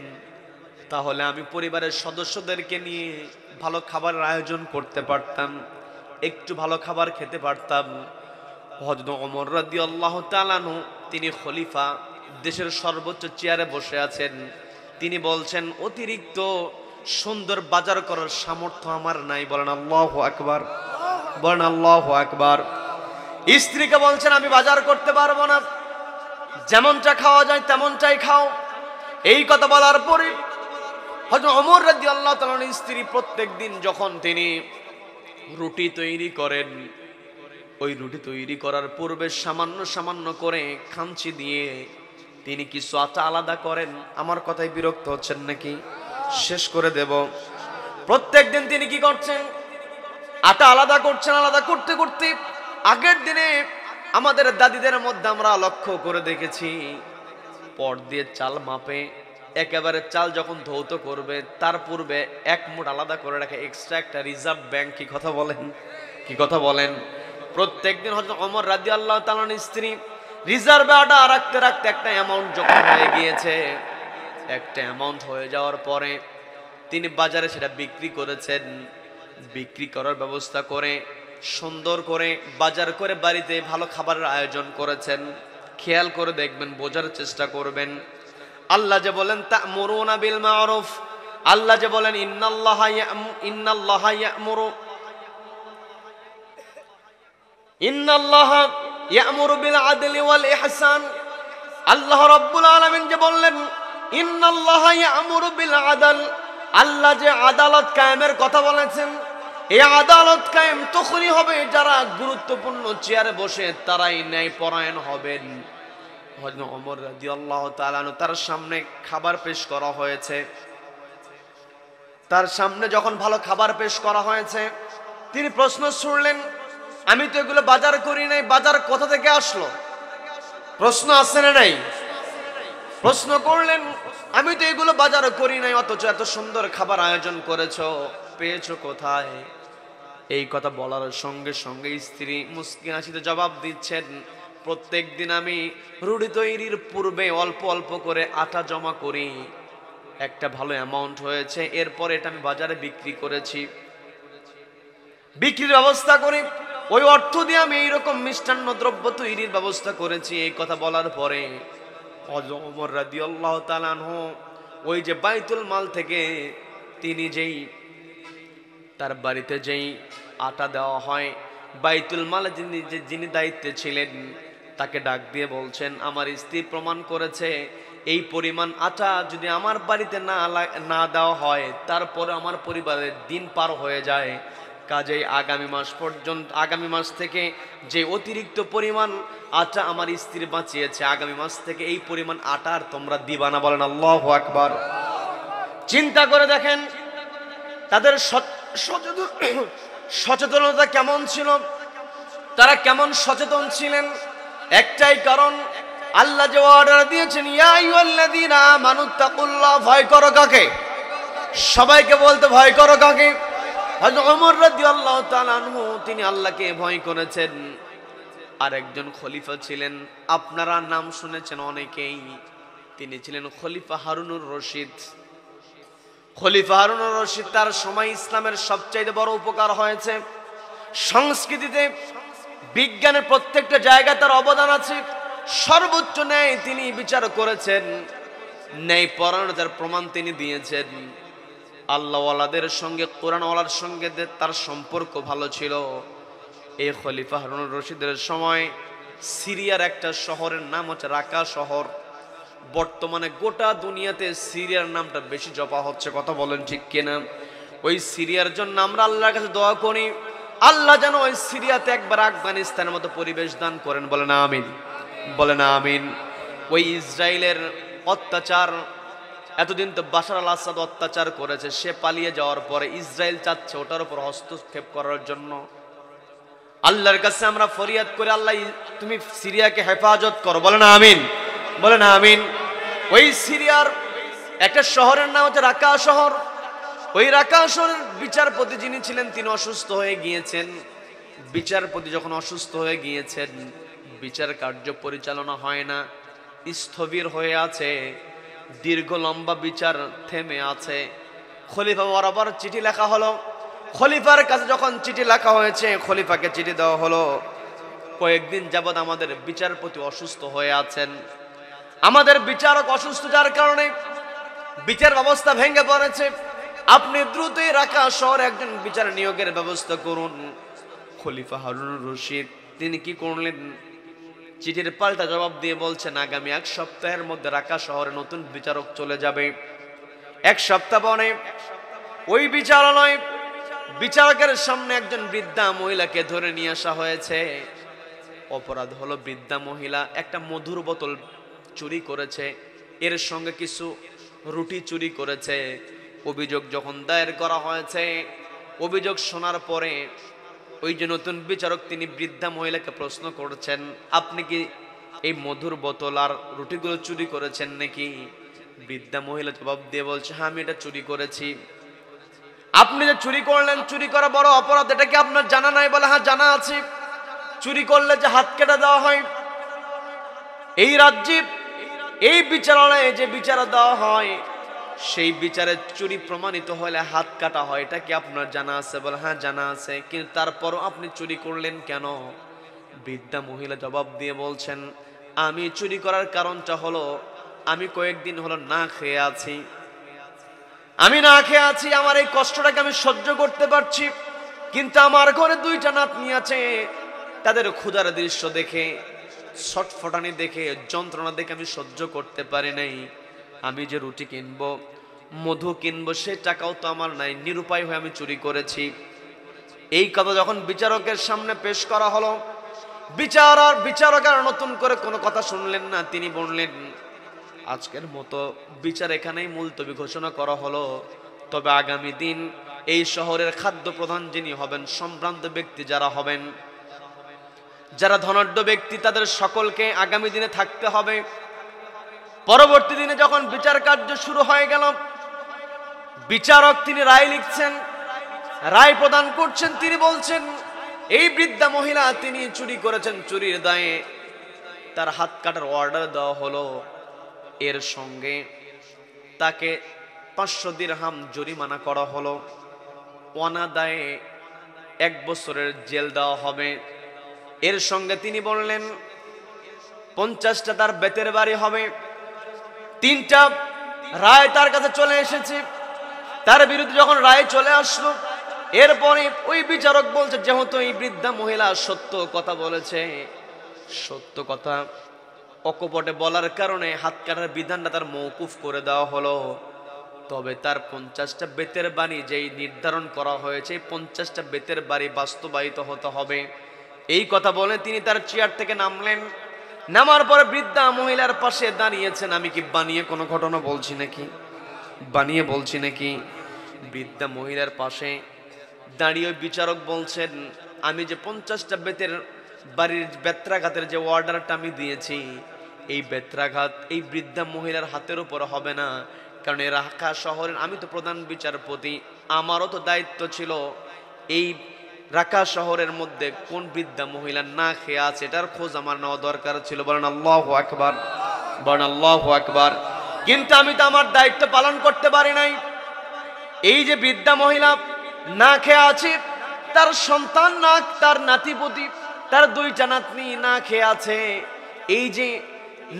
তাহলে আমি পরিবারের সদস্যদেরকে নিয়ে ভালো খাবারের আয়োজন করতে পারতাম, একটু ভালো খাবার খেতে পারতাম। হযরত ওমর রাদিয়াল্লাহু তাআলা আনহু, তিনি খলিফা, দেশের সর্বোচ্চ চেয়ারে বসে আছেন। তিনি বলছেন, অতিরিক্ত সুন্দর বাজার করার সামর্থ্য আমার নাই। বলেন আল্লাহু আকবার, বলেন আল্লাহু আকবার। স্ত্রীকে বলছেন, আমি বাজার করতে পারবো না, যেমনটা খাওয়া যায় তেমনটাই খাও। এই কথা বলার পরে হযরত ওমর রাদিয়াল্লাহু তাআলার স্ত্রী প্রত্যেকদিন যখন তিনি রুটি তৈরি করেন, ওই রুটি তৈরি করার পূর্বে সামান্য সামান্য করে খামচি দিয়ে তিনি কিছু আটা আলাদা করেন। আমার কথায় বিরক্ত হচ্ছেন নাকি? শেষ করে দেব। প্রত্যেকদিন তিনি কি করছেন? আটা আলাদা করছেন। আলাদা করতে করতে আগের দিনে আমাদের দাদিদের মধ্যে আমরা লক্ষ্য করে দেখেছি, পট দিয়ে চাল মাপে, একেবারে চাল যখন ধৌত করবে তার পূর্বে এক মুঠ আলাদা করে রাখে, এক্সট্রা একটা রিজার্ভ ব্যাংক। কি কথা বলেন? কি কথা বলেন? প্রত্যেকদিন হযরত ওমর রাদিয়াল্লাহু তাআলার স্ত্রী রিজার্ভে আটা রাখতে রাখতে একটা অ্যামাউন্ট যখন হয়ে গিয়েছে, একটা অ্যামাউন্ট হয়ে যাওয়ার পরে তিনি বাজারে সেটা বিক্রি করেছেন। বিক্রি করার ব্যবস্থা করে সুন্দর করে বাজার করে বাড়িতে ভালো খাবারের আয়োজন করেছেন। খেয়াল করে দেখবেন, বোঝার চেষ্টা করবেন। আল্লাহ যে বলেন তা'মুরুনা বিল মা'রুফ, আল্লাহ যে বলেন ইন্নাল্লাহা ইয়া'মুরু বিল আদলি ওয়াল ইহসান। আল্লাহ রাব্বুল আলামিন যে বললেন ইন্নাল্লাহা ইয়া'মুরু বিল আদল, আল্লাহ যে আদালত কায়েমের কথা বলেছেন, এই আদালত কায়েম তখনই হবে যারা গুরুত্বপূর্ণ চেয়ারে বসে তারাই ন্যায় পরায়ণ হবেন। হযরত ওমর রাদিয়াল্লাহু তাআলা তার সামনে খাবার পেশ করা হয়েছে। তার সামনে যখন ভালো খাবার পেশ করা হয়েছে, তিনি প্রশ্ন ছুড়লেন, আমি তো এগুলো বাজার করি নাই, বাজার কোথা থেকে আসলো? প্রশ্ন আছে না নাই? প্রশ্ন করলেন, আমি তো এগুলো বাজার করি নাই, অথচ এত সুন্দর খাবার আয়োজন করেছো, পেয়েছো কোথায়? এই কথা বলার সঙ্গে সঙ্গে স্ত্রী মুস্কি হাসিতে জবাব দিচ্ছেন, প্রত্যেক দিন আমি রুটি তৈরির পূর্বে অল্প অল্প করে আটা জমা করি, একটা ভালো অ্যামাউন্ট হয়েছে, এরপর এটা আমি বাজারে বিক্রি করেছি, বিক্রির ব্যবস্থা করি, ওই অর্থ দিয়ে আমি এইরকম মিষ্টান্ন দ্রব্য তৈরির ব্যবস্থা করেছি। এই কথা বলার পরে হযরত ওমর রাদিয়াল্লাহু তাআলা আনহু ওই যে বাইতুল মাল থেকে তিনি যেই তার বাড়িতে যেই আটা দেওয়া হয়, বাইতুল মালে যিনি দায়িত্বে ছিলেন তাকে ডাক দিয়ে বলছেন, আমার স্ত্রী প্রমাণ করেছে এই পরিমাণ আটা যদি আমার বাড়িতে না দেওয়া হয়, তারপরে আমার পরিবারের দিন পার হয়ে যায়। কাজেই আগামী মাস পর্যন্ত, আগামী মাস থেকে যে অতিরিক্ত পরিমাণ আটা আমার স্ত্রী বাঁচিয়েছে, আগামী মাস থেকে এই পরিমাণ আটা আর তোমরা দিবা না। বলেন আল্লাহু আকবার। চিন্তা করে দেখেন তাদের সচেতনতা কেমন ছিল, তারা কেমন সচেতন ছিলেন। একটাই কারণ, আল্লাহ যে অর্ডার দিয়েছেন ইয়া আইয়ুহাল্লাযীনা আমানুত্তাকুল্লাহ, ভয় করো কাকে? সবাইকে বলতে ভয় করো কাকে? হযরত ওমর রাদিয়াল্লাহু তাআলা আনহু তিনি আল্লাহকে ভয় করেছেন। আরেকজন খলিফা ছিলেন, আপনারা নাম শুনেছেন অনেকেই, তিনি ছিলেন খলিফা হারুনুর রশিদ। খলিফা হারুনুর রশিদ, তার সময় ইসলামের সবচাইতে বড় উপকার হয়েছে। সংস্কৃতিতে বিজ্ঞানের প্রত্যেকটা জায়গায় তার অবদান আছে। সর্বোচ্চ ন্যায় তিনি বিচার করেছেন, ন্যায় পরায়ণতার প্রমাণ তিনি দিয়েছেন। আল্লাহওয়ালাদের সঙ্গে, কোরআনওয়ালার সঙ্গে তার সম্পর্ক ভালো ছিল। এই খলিফা হারুনুর রশিদের সময় সিরিয়ার একটা শহরের নাম হচ্ছে রাকা শহর। বর্তমানে গোটা দুনিয়াতে সিরিয়ার নামটা বেশি জপা হচ্ছে, কথা বলেন ঠিক কিনা? ওই সিরিয়ার জন্য আমরা আল্লাহর কাছে দোয়া করি, আল্লাহ যেন ওই সিরিয়াতে একবার আফগানিস্তানের মতো পরিবেশ দান করেন। বলে না আমিন, বলে না আমিন। ওই ইসরায়েলের অত্যাচার, এতদিন তো বাশার আল আসাদ অত্যাচার করেছে, সে পালিয়ে যাওয়ার পরে ইসরায়েল চাচ্ছে ওটার উপর হস্তক্ষেপ করার জন্য। আল্লাহর কাছে আমরা ফরিয়াদ করে, আল্লাহ তুমি সিরিয়াকে হেফাজত করো। বলে না আমিন, বলে না আমিন। ওই সিরিয়ার একটা শহরের নাম হচ্ছে রাকা শহর। ওই রাকা শহরের বিচারপতি যিনি ছিলেন তিনি অসুস্থ হয়ে গিয়েছেন। বিচারপতি যখন অসুস্থ হয়ে গিয়েছেন, বিচার কার্য পরিচালনা হয় না, স্থবির হয়ে আছে, দীর্ঘ লম্বা বিচার থেমে আছে। খলিফা বরাবর চিঠি লেখা হলো। খলিফার কাছে যখন চিঠি লেখা হয়েছে, খলিফাকে চিঠি দেওয়া হলো, কয়েকদিন যাবৎ আমাদের বিচারপতি অসুস্থ হয়ে আছেন, আমাদের বিচারক অসুস্থ, যার কারণে বিচার ব্যবস্থা ভেঙে পড়েছে, আপনি দ্রুতই রাকা শহরে একজন বিচার নিয়োগের ব্যবস্থা করুন। খলিফা হারুনুর রশিদ তিনি কি করলেন? চিঠির পাল্টা জবাব দিয়ে বলছেন, আগামী 1 সপ্তাহের মধ্যে রাকা শহরে নতুন বিচারক চলে যাবে। 1 সপ্তাহ পরে ওই বিচারালয় বিচারকের সামনে একজন বৃদ্ধা মহিলাকে ধরে নিয়ে আসা হয়েছে। অপরাধ হলো বৃদ্ধা মহিলা একটা মধুর বোতল চুরি করেছে, এর সঙ্গে কিছু রুটি চুরি করেছে। অভিযোগ যখন দায়ের করা হয়েছে, অভিযোগ শোনার পরে ওই যে নতুন বিচারক তিনি বৃদ্ধা মহিলাকে প্রশ্ন করছেন, আপনি কি এই মধুর বোতল আর রুটিগুলো চুরি করেছেন নাকি? বৃদ্ধা মহিলা জবাব দিয়ে বলছে, হ্যাঁ আমি এটা চুরি করেছি। আপনি যে চুরি করলেন, চুরি করা বড় অপরাধ, এটা কি আপনার জানা নাই? বলে হ্যাঁ জানা আছে। চুরি করলে যে হাত কেটে দেওয়া হয়, এই রাজ্যে এই বিচারালয়ে যে বিচার দেওয়া হয়, সেই বিচারে চুরি প্রমাণিত হলে হাত কাটা হয়, এটা কি আপনার জানা আছে? বলে হ্যাঁ জানা আছে। কিন্তু তারপরও আপনি চুরি করলেন কেন? বৃদ্ধা মহিলা জবাব দিয়ে বলছেন, আমি চুরি করার কারণটা হলো আমি কয়েকদিন হলো না খেয়ে আছি। আমি না খেয়ে আছি, আমার এই কষ্টটাকে আমি সহ্য করতে পারছি, কিন্তু আমার ঘরে 2টা নাতনি আছে, তাদের ক্ষুধার দৃশ্য দেখে, ছটফটানি দেখে, যন্ত্রণা দেখে আমি সহ্য করতে পারি নাই। আমি যে রুটি কিনবো, মধু কিনবো, সে টাকাও তো আমার নাই, নিরুপায় হয়ে আমি চুরি করেছি। এই কথা যখন বিচারকের সামনে পেশ করা হলো, বিচারক আর নতুন করে কোনো কথা শুনলেন না। তিনি বললেন, আজকের মতো বিচার এখানেই মুলতবি ঘোষণা করা হলো। তবে আগামী দিন এই শহরের খাদ্য প্রধান যিনি হবেন, সম্ভ্রান্ত ব্যক্তি যারা হবেন, যারা ধনাঢ্য ব্যক্তি, তাদের সকলকে আগামী দিনে থাকতে হবে। পরবর্তী দিনে যখন বিচার কার্য শুরু হয়ে গেল, বিচারক তিনি রায় লিখছেন, রায় প্রদান করছেন। তিনি বলছেন, এই বৃদ্ধা মহিলা তিনি চুরি করেছেন, চুরির দায়ে তার হাত কাটার অর্ডার দেওয়া হলো। এর সঙ্গে তাকে 500 দিরহাম জরিমানা করা হলো। অনাদায়ে 1 বছরের জেল দেওয়া হবে। এর সঙ্গে তিনি বললেন 50টা তার বেতের বাড়ি হবে। 3টা রায় তার কাছে চলে এসেছে। তার বিরুদ্ধে যখন রায় চলে আসলো, এরপরে ওই বিচারক বলছে, যেহেতু এই বৃদ্ধা মহিলা সত্য কথা বলেছে, সত্য কথা অকপটে বলার কারণে হাত কাটার বিধানটা তার মওকুফ করে দেওয়া হলো। তবে তার 50টা বেতের বাড়ি যেই নির্ধারণ করা হয়েছে, 50টা বেতের বাড়ি বাস্তবায়িত হতে হবে। এই কথা বলে তিনি তার চেয়ার থেকে নামলেন। নামার পরে বৃদ্ধা মহিলার পাশে দাঁড়িয়েছেন। আমি কি বানিয়ে কোনো ঘটনা বলছি নাকি? বানিয়ে বলছি নাকি? বৃদ্ধা মহিলার পাশে দাঁড়িয়ে বিচারক বলছেন, আমি যে 50টা বেতের বাড়ির বেত্রাঘাতের যে অর্ডারটা আমি দিয়েছি, এই বেত্রাঘাত এই বৃদ্ধা মহিলার হাতের উপর হবে না, কারণ এই রাক্কা শহরের আমি তো প্রধান বিচারপতি, আমারও তো দায়িত্ব ছিল এই রাক্কা শহরের মধ্যে কোন বৃদ্ধা মহিলা না খেয়ে আছে এটার খোঁজ আমার নেওয়া দরকার ছিল। বলেন আল্লাহু আকবার, বলেন আল্লাহু আকবার। কিন্তু আমি তো আমার দায়িত্ব পালন করতে পারি নাই। এই যে বৃদ্ধা মহিলা না খেয়ে আছে, তার সন্তান না, তার নাতিপুতি, তার দুইটা নাতনি না খেয়ে আছে। এই যে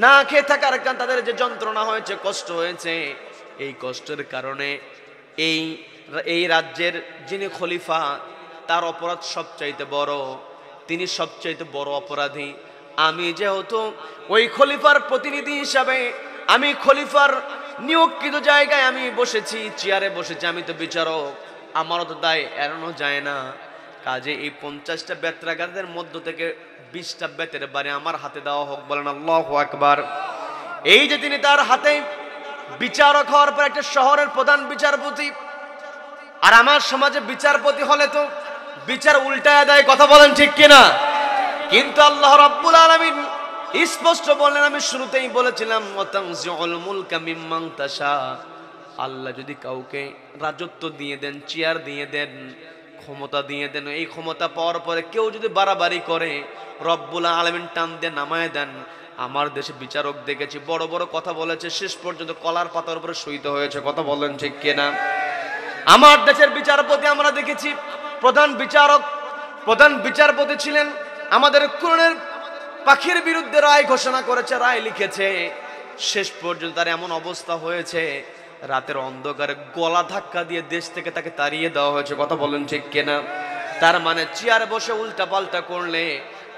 না খেয়ে থাকার কারণে তাদের যে যন্ত্রণা হয়েছে, কষ্ট হয়েছে, এই কষ্টের কারণে এই রাজ্যের যিনি খলিফা তার অপরাধ সবচাইতে বড়, তিনি সবচাইতে বড় অপরাধী। আমি যেহেতু ওই খলিফার প্রতিনিধি হিসাবে, আমি খলিফার নিয়োগকৃত জায়গায় আমি বসেছি, চেয়ারে বসেছি, আমি তো বিচারক, আমারও তো দায় এড়ানো যায় না। কাজে এই 50টা বেত্রাঘাতের মধ্য থেকে 20টা বেতের বাড়ি আমার হাতে দেওয়া হোক। বলেন আল্লাহু আকবার। এই যে তিনি তার হাতে বিচারক হওয়ার পর একটা শহরের প্রধান বিচারপতি, আর আমার সমাজে বিচারপতি হলে তো বিচার উল্টায় দেয়, কথা বলেন ঠিক কিনা? কিন্তু আল্লাহ রাব্বুল আলামিন স্পষ্ট বললেন, আমি শুরুতেই বলেছিলাম ওয়াতানজিউল মুলকা মিম্মান তাশা, আল্লাহ যদি কাউকে রাজত্ব দিয়ে দেন, চেয়ার দিয়ে দেন, ক্ষমতা দিয়ে দেন, এই ক্ষমতা পাওয়ার পরে কেউ যদি বাড়াবাড়ি করে রব্বুল আলামিন টান দিয়ে নামায় দেন। আমার দেশে বিচারক দেখেছি বড় বড় কথা বলেছে, শেষ পর্যন্ত কলার পাতার উপরে শহীদ হয়েছে, কথা বলেন ঠিক কিনা? আমার দেশের বিচারপতি আমরা দেখেছি, প্রধান বিচারপতি ছিলেন, আমাদের কোরআনের পাখির বিরুদ্ধে রায় ঘোষণা করেছে, রায় লিখেছে, শেষ পর্যন্ত তার এমন অবস্থা হয়েছে রাতের অন্ধকারে গলা ধাক্কা দিয়ে দেশ থেকে তাকে তাড়িয়ে দেওয়া হয়েছে, কথা বলেন ঠিক কিনা? তার মানে চেয়ারে বসে উল্টা পাল্টা করলে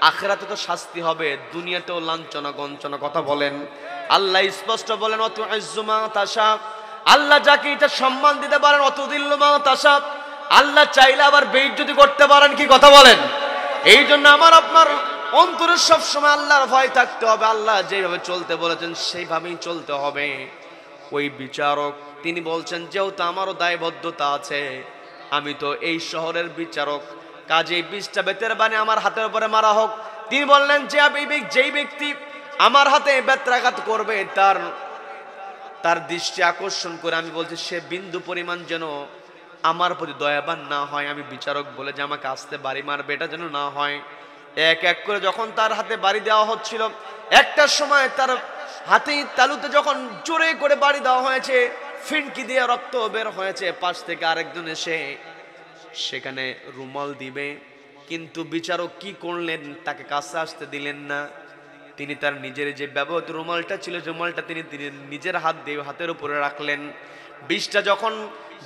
আখিরাতে তো শাস্তি হবে, দুনিয়াতেও লাঞ্ছনা গঞ্চনা, কথা বলেন। আল্লাহ স্পষ্ট বলেন ওয়াতুইজ্জু মা তাশা, আল্লাহ যাকে এটা সম্মান দিতে পারেন, ওয়াতুযিল্লু মা তাশা, আল্লাহ চাইলে আবার বেইজ্জতি করতে পারেন, কি কথা বলেন? এই জন্য আমার আপনার অন্তরে সবসময় আল্লাহর ভয় থাকতে হবে, আল্লাহ যেভাবে চলতে বলেছেন সেইভাবেই চলতে হবে। ওই বিচারক তিনি বলছেন যেহেতু আমারও দায়বদ্ধতা আছে, আমি তো এই শহরের বিচারক, কাজে 20টা বেতের বাণী আমার হাতের উপরে মারা হোক। তিনি বললেন যে যেই ব্যক্তি আমার হাতে বেত্রাঘাত করবে তার দৃষ্টি আকর্ষণ করে, আমি বলছি সে বিন্দু পরিমাণ যেন আমার প্রতি দয়াবান না হয়, আমি বিচারক বলে যে আমাকে আস্তে বাড়ি মারবে এটা যেন না হয়। এক এক করে যখন তার হাতে বাড়ি দেওয়া হচ্ছিল, একটা সময় তার হাতে তালুতে যখন জোরে করে বাড়ি দেওয়া হয়েছে, ফিনকি দিয়ে রক্ত বের হয়েছে, পাশ থেকে আরেকজন এসে সেখানে রুমাল দিবে, কিন্তু বিচারক কি করলেন, তাকে কাছে আসতে দিলেন না। তিনি তার নিজের যে ব্যবহৃত রুমালটা ছিল, রুমালটা তিনি নিজের হাত দিয়ে হাতের উপরে রাখলেন। 20টা যখন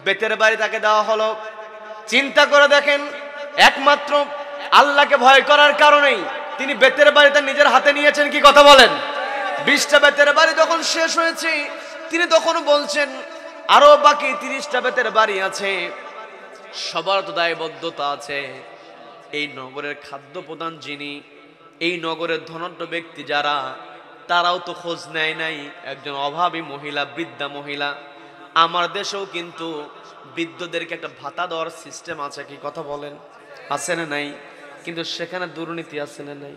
বেতের বাড়ি তাকে দেওয়া হলো, চিন্তা করে দেখেন, একমাত্র আল্লাহকে ভয় করার কারণেই তিনি বেতের বাড়িটা নিজের হাতে নিয়েছেন, কি কথা বলেন? 20টা বেতের বাড়ি যখন শেষ হয়েছে, তিনি তখন বলছেন আরো বাকি 30টা বেতের বাড়ি আছে, সবার তো দায়বদ্ধতা আছে। এই নগরের খাদ্য প্রধান যিনি, এই নগরের ধনাঢ্য ব্যক্তি যারা, তারাও তো খোঁজ নেয় নাই, একজন অভাবী মহিলা, বৃদ্ধা মহিলা। আমার দেশেও কিন্তু বৃদ্ধদেরকে একটা ভাতা দেওয়ার সিস্টেম আছে, কি কথা বলেন? আছে না নাই? কিন্তু সেখানে দুর্নীতি আছে না নাই?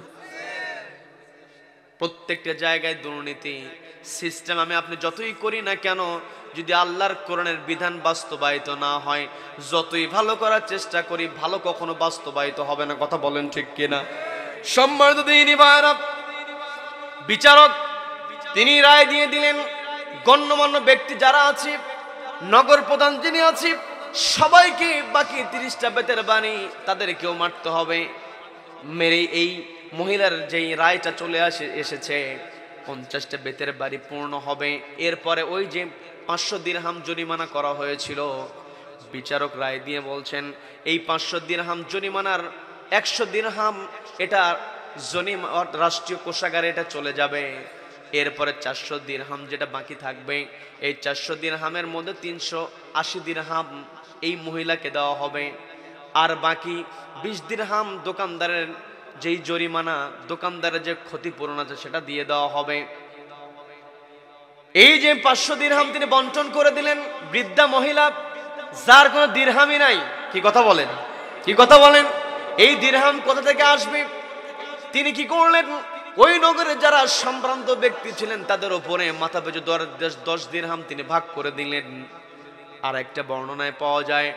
প্রত্যেকটা জায়গায় দুর্নীতি সিস্টেম। আমি আপনি যতই করি না কেন, যদি আল্লাহর কোরআনের বিধান বাস্তবায়িত না হয়, যতই ভালো করার চেষ্টা করি, ভালো কখনো বাস্তবায়িত হবে না, কথা বলেন ঠিক কিনা? সম্মানিত দিনী ভাইরা, বিচারক তিনি রায় দিয়ে দিলেন, গণ্যমান্য ব্যক্তি যারা আছে, নগর প্রধান যিনি আছে, সবাইকে বাকি 30টা বেতের বাণী তাদেরকেও মারতে হবে। মেরে এই মহিলার যেই রায়টা চলে এসেছে, 50টা বেতের বাড়ি পূর্ণ হবে। এরপরে ওই যে 500 দিরহাম জরিমানা করা হয়েছিল, বিচারক রায় দিয়ে বলছেন এই 500 দিরহাম জরিমানার 100 দিরহাম এটা রাষ্ট্রীয় কোষাগারে এটা চলে যাবে। এরপরে 400 দিরহাম যেটা বাকি থাকবে, এই 400 দিরহামের মধ্যে 380 দিরহাম এই মহিলাকে দেওয়া হবে, আর বাকি 20 দিরহাম দোকানদারের যেই জরিমানা, দোকানদারের যে ক্ষতিপূরণ আছে সেটা দিয়ে দেওয়া হবে। এই যে 500 দিরহাম তিনি বন্টন করে দিলেন। বৃদ্ধা মহিলা যার কোনো দিরহামই নাই, কি কথা বলেন? কি কথা বলেন? এই দিরহাম কোথা থেকে আসবে? তিনি কি করলেন? ওই নগরে যারা সম্ভ্রান্ত ব্যক্তি ছিলেন তাদের উপরে মাথা পেছু 10 দিরহাম তিনি ভাগ করে দিলেন। আর একটা বর্ণনায় পাওয়া যায়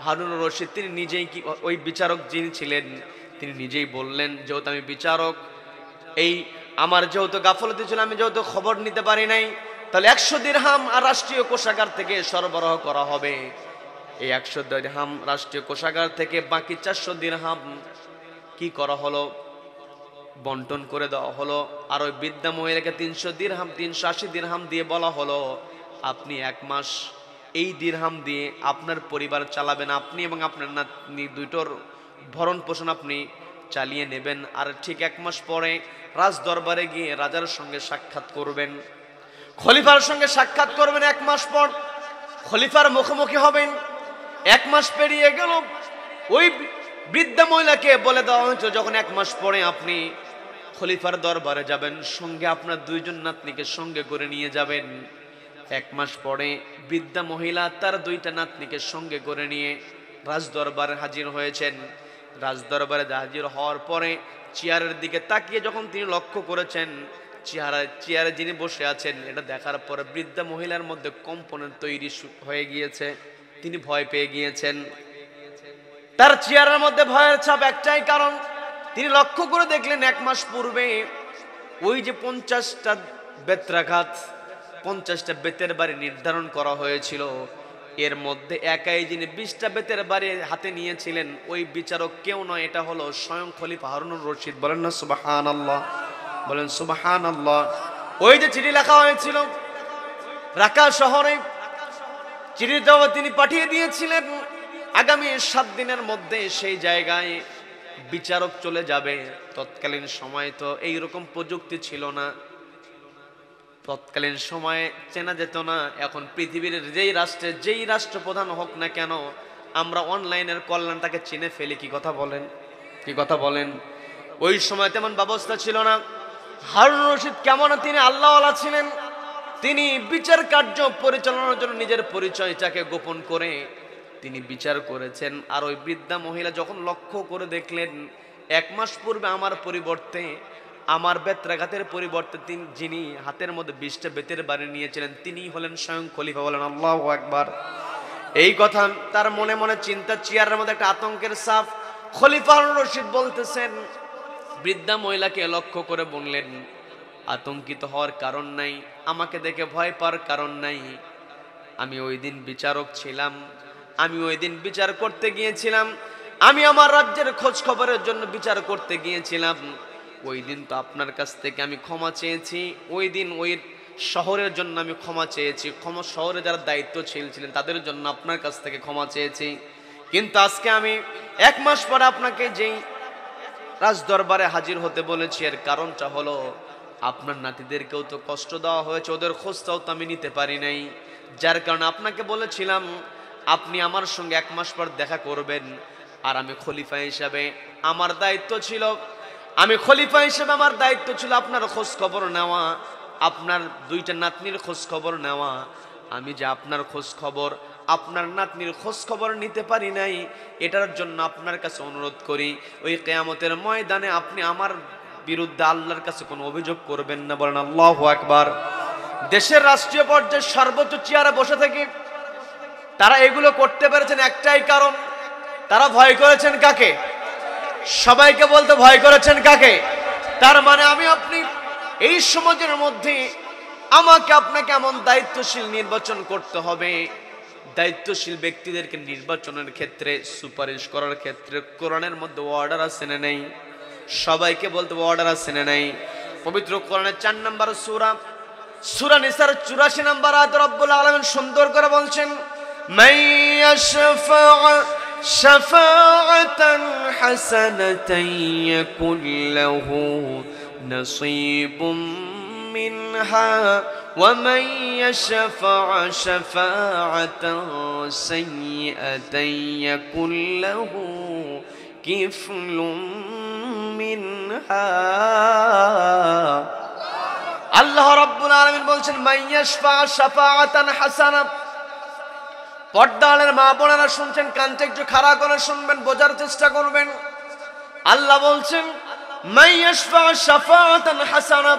হারুন রশিদ তিনি নিজেই কি ওই বিচারক যিনি ছিলেন তিনি নিজেই বললেন, যেহেতু আমি বিচারক, এই আমার যেহেতু গাফলতি ছিল, আমি যেহেতু খবর নিতে পারি নাই, তাহলে 100 দিরহাম আর রাষ্ট্রীয় কোষাগার থেকে সরবরাহ করা হবে। এই 100 দিরহাম রাষ্ট্রীয় কোষাগার থেকে বাকি 400 দিরহাম কি করা হলো, বন্টন করে দেওয়া হলো। আর ওই বৃদ্ধা মহিলাকে 300 দিরহাম 380 দিরহাম দিয়ে বলা হলো, আপনি 1 মাস এই দিরহাম দিয়ে আপনার পরিবার চালাবেন, আপনি এবং আপনার নাতনি দুটোর ভরণ পোষণ আপনি চালিয়ে নেবেন। আর ঠিক 1 মাস পরে রাজ দরবারে গিয়ে রাজার সঙ্গে সাক্ষাৎ করবেন, খলিফার সঙ্গে সাক্ষাৎ করবেন। 1 মাস পর খলিফার মুখোমুখি হবেন। 1 মাস পেরিয়ে গেল, ওই বৃদ্ধা মহিলাকে বলে দেওয়া হয়েছে যখন 1 মাস পরে আপনি খলিফার দরবারে যাবেন, সঙ্গে আপনার 2 জন নাতনিকে সঙ্গে করে নিয়ে যাবেন। 1 মাস পরে বৃদ্ধা মহিলা তার 2টা নাতনিকে সঙ্গে করে নিয়ে রাজ দরবারে হাজির হয়েছেন। রাজ দরবারে হাজির হওয়ার পরে চেয়ারের দিকে তাকিয়ে যখন তিনি লক্ষ্য করেছেন চেয়ারে যিনি বসে আছেন, এটা দেখার পরে বৃদ্ধা মহিলার মধ্যে কম্পনের তৈরি হয়ে গিয়েছে। তিনি ভয় পেয়ে গিয়েছেন। তার চেয়ারের মধ্যে ভয়ের ছাপ একটাই কারণ, তিনি লক্ষ্য করে দেখলেন 1 মাস পূর্বে ওই যে 50টা বেত্রাঘাত 50টা বেতের বাড়ি নির্ধারণ করা হয়েছিল, এর মধ্যে একাই যিনি 20টা বেতের বাড়ি হাতে নিয়েছিলেন ওই বিচারক কেউ নয়, এটা হলো স্বয়ং খলিফা হারুনুর রশিদ। বলেন না সুবহানাল্লাহ, বলেন সুবহানাল্লাহ। ওই যে চিঠি লেখা হয়েছিল রাকা শহরে, চিঠিটাও তিনি পাঠিয়ে দিয়েছিলেন আগামী 7 দিনের মধ্যে সেই জায়গায় বিচারক চলে যাবে। তৎকালীন সময় তো এইরকম প্রযুক্তি ছিল না, তৎকালীন সময়ে চেনা যেত না। এখন পৃথিবীর যেই রাষ্ট্রের যেই রাষ্ট্রপ্রধান হোক না কেন, আমরা অনলাইনের কল্যাণটাকে চিনে ফেলি। কি কথা বলেন, কি কথা বলেন? ওই সময় তেমন ব্যবস্থা ছিল না। হারুন রশিদ কেমন, তিনি আল্লাহওয়ালা ছিলেন। তিনি বিচার কার্য পরিচালনার জন্য নিজের পরিচয়টাকে গোপন করে তিনি বিচার করেছেন। আর ওই বৃদ্ধা মহিলা যখন লক্ষ্য করে দেখলেন 1 মাস পূর্বে আমার পরিবর্তে, আমার বেত্রাঘাতের পরিবর্তে যিনি হাতের মধ্যে 20টা বেতের বাড়ি নিয়েছিলেন তিনি হলেন স্বয়ং খলিফা। বলেন আল্লাহু আকবার। এই কথা তার মনে মনে চিন্তা, চেয়ারের মধ্যে একটা আতঙ্কের ছাপ। খলিফা হারুন রশিদ বলতেছেন, বৃদ্ধা মহিলাকে লক্ষ্য করে বললেন, আতঙ্কিত হওয়ার কারণ নাই, আমাকে দেখে ভয় পাওয়ার কারণ নাই। আমি ওই দিন বিচারক ছিলাম, আমি ওই দিন বিচার করতে গিয়েছিলাম, আমি আমার রাজ্যের খোঁজ খবরের জন্য বিচার করতে গিয়েছিলাম। ওই দিন তো আপনার কাছ থেকে আমি ক্ষমা চেয়েছি, ওই দিন ওই শহরের জন্য আমি ক্ষমা চেয়েছি, শহরে যারা দায়িত্বশীল ছিলেন তাদের জন্য আপনার কাছ থেকে ক্ষমা চেয়েছি। কিন্তু আজকে আমি 1 মাস পরে আপনাকে যেই রাজ দরবারে হাজির হতে বলেছি, এর কারণটা হলো আপনার নাতিদেরকেও তো কষ্ট দেওয়া হয়েছে, ওদের খোঁজটাও তো আমি নিতে পারি নাই। যার কারণে আপনাকে বলেছিলাম আপনি আমার সঙ্গে 1 মাস পর দেখা করবেন। আর আমি খলিফা হিসাবে আমার দায়িত্ব ছিল, আমার দায়িত্ব ছিল আপনার খোঁজ খবর নেওয়া, আপনার 2টা নাতনির খোঁজ খবর নেওয়া। আমি যে আপনার খোঁজ খবর, আপনার নাতনির খোঁজ খবর নিতে পারি নাই, এটার জন্য আপনার কাছে অনুরোধ করি, ওই কিয়ামতের ময়দানে আপনি আমার বিরুদ্ধে আল্লাহর কাছে কোনো অভিযোগ করবেন না। বলেন আল্লাহু আকবার। দেশের রাষ্ট্রীয় পর্যায়ে সর্বোচ্চ চেয়ারে বসে থেকে তারা এগুলো করতে পেরেছেন একটাই কারণ, তারা ভয় করেছেন কাকে? সবাইকে বলতে ভয় করেছেন কাকে? তার মানে আমি আপনি এই সমাজের মধ্যে আমাকে আপনাকে এমন দায়িত্বশীল নির্বাচন করতে হবে। দায়িত্বশীল ব্যক্তিদেরকে নির্বাচনের ক্ষেত্রে, সুপারিশ করার ক্ষেত্রে কোরআনের মধ্যে অর্ডার আছে না নেই? সবাইকে বলতে অর্ডার আছে না নাই? পবিত্র কোরআনের 4 নম্বর সূরা নিসার 84 নম্বর আয়াতে রব্বুল আলামিন সুন্দর করে বলছেন, মাইয়াশফা শাফাআতান হাসানাতান ইয়াকুল লাহু নাসীবুম মিনহা ওয়া মান ইয়াশফা শাফাআতান সাইয়্যাতান ইয়াকুল লাহু কিফলুম মিনহা। আল্লাহ রাব্বুল আলামিন বলছেন, মাইয়াশফা শাফাআতান হাসানা। পর্দালের মা বোনেরা শুনছেন, কানটা একটু খাড়া করে শুনবেন, বোঝার চেষ্টা করবেন। আল্লাহ বলছেন মান ইয়াশফা শাফাআতান হাসানা,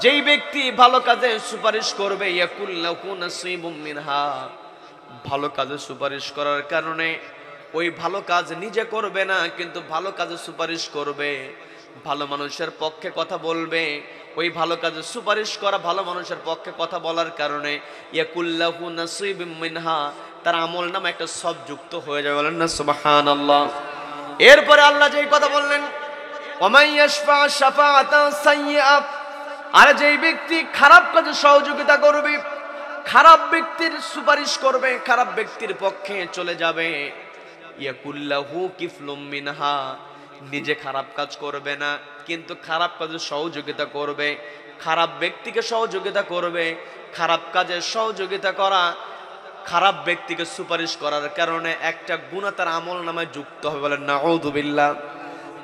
যেই ব্যক্তি ভালো কাজে সুপারিশ করবে, ইয়াকুল লাহু নাসিবুম মিনহা, ভালো কাজে সুপারিশ করার কারণে ওই ভালো কাজ নিজে করবে না, কিন্তু ভালো কাজে সুপারিশ করবে, ভালো মানুষের পক্ষে কথা বলবে। ওই ভালো কাজে সুপারিশ করা, ভালো মানুষের পক্ষে কথা বলার কারণে ইয়াকুল লাহু নাসিবুম মিনহা, তার আমল নামে একটা সব যুক্ত হয়ে যাবে। বলেন না সুবহানাল্লাহ। এরপরে আল্লাহ যেই কথা বললেন, ওয়ামান ইয়াশফা শাফাআতান সাইয়্যা, আর যেই ব্যক্তি খারাপ কাজে সহযোগিতা করবে, খারাপ ব্যক্তির সুপারিশ করবে, খারাপ ব্যক্তির পক্ষে চলে যাবে, ইয়াকুল লাহু কিফলুম মিনহা, নিজে খারাপ কাজ করবে না, কিন্তু খারাপ কাজে সহযোগিতা করবে, খারাপ ব্যক্তিকে সহযোগিতা করবে। খারাপ কাজে সহযোগিতা করা, খারাপ ব্যক্তিকে সুপারিশ করার কারণে একটা গুনাহ তার আমল নামায় যুক্ত হবে। বলেন নাউযু বিল্লাহ।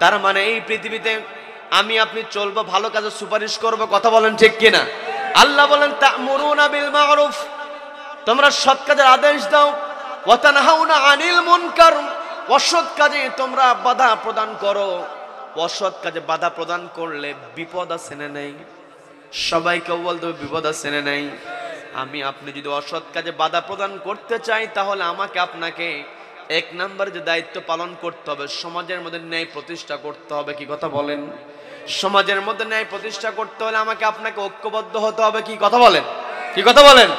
তার মানে এই পৃথিবীতে আমি আপনি চলবো, ভালো কাজে সুপারিশ করব, কথা বলেন ঠিক কিনা? আল্লাহ বলেন তা'মুরুনা বিল মা'রুফ, তোমরা সৎ কাজের আদেশ দাও, ওয়া তানহাউনা আনিল মুনকার, অসৎ কাজে তোমরা বাধা প্রদান করো। অসৎ কাজে বাধা প্রদান করলে বিপদ আছে না নাই? সবাইকে বলতে বিপদ আছে না নাই? আমি আপনি যদি অসৎ কাজে বাধা প্রদান করতে চাই, তাহলে আমাকে আপনাকে এক নাম্বার যে দায়িত্ব পালন করতে হবে, সমাজের মধ্যে ন্যায় প্রতিষ্ঠা করতে হবে। কি কথা বলেন? সমাজের মধ্যে ন্যায় প্রতিষ্ঠা করতে হলে আমাকে আপনাকে ঐক্যবদ্ধ হতে হবে। কি কথা বলেন? কি কথা বলেন?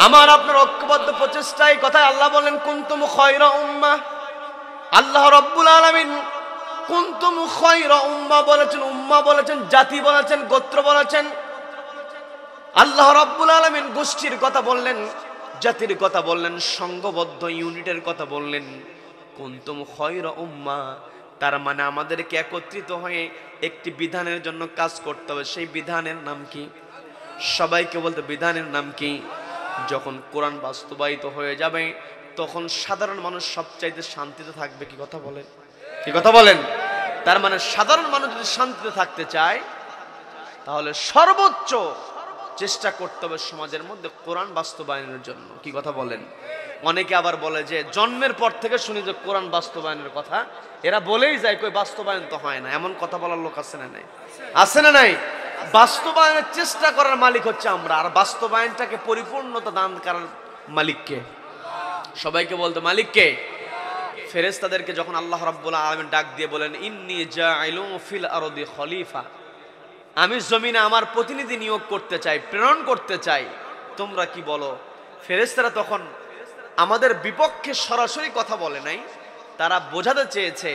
আমার আপনার ঐক্যবদ্ধ প্রচেষ্টাই কথা। আল্লাহ বলেন কুনতুম খায়রা উম্মাহ, আল্লাহ রাব্বুল আলামিন কুনতুম খায়রা উম্মাহ বলেছেন, উম্মাহ বলেছেন, জাতি বলেছেন, গোত্র বলেছেন। আল্লাহ রাব্বুল আলামিন গোষ্ঠীর কথা বললেন, জাতির কথা বললেন, সংঘবদ্ধ ইউনিটের কথা বললেন। কুনতুম খায়রা উম্মাহ, তার মানে আমাদেরকে একত্রিত হয়ে একটি বিধানের জন্য কাজ করতে হবে। সেই বিধানের নাম কি? সবাইকে বলতে বিধানের নাম কি? যখন কোরআন বাস্তবায়িত হয়ে যাবে, তখন সাধারণ মানুষ সবচাইতে শান্তিতে থাকবে। কি কথা বলেন? কি কথা বলেন? তার মানে সাধারণ মানুষ যদি শান্তিতে থাকতে চায়, তাহলে সর্বোচ্চ চেষ্টা করতে হবে সমাজের মধ্যে কোরআন বাস্তবায়নের জন্য। কি কথা বলেন? অনেকে আবার বলে যে জন্মের পর থেকে শুনি যে কোরআন বাস্তবায়নের কথা, এরা বলেই যায়, কই বাস্তবায়ন তো হয় না। এমন কথা বলার লোক আছে না নাই? আছে না নাই? বাস্তবায়নের চেষ্টা করার মালিক হচ্ছে আমরা, আর বাস্তবায়নটাকে পরিপূর্ণতা দান করার মালিককে। সবাইকে বলতে মালিককে। ফেরেশতাদেরকে যখন আল্লাহ রাব্বুল আলামিন ডাক দিয়ে বলেন ইন্নী জাইলু ফিল আরদি খলিফা, আমি জমিনে আমার প্রতিনিধি নিয়োগ করতে চাই, প্রেরণ করতে চাই, তোমরা কি বলো? ফেরেশতারা তখন আমাদের বিপক্ষে সরাসরি কথা বলে নাই, তারা বোঝাতে চেয়েছে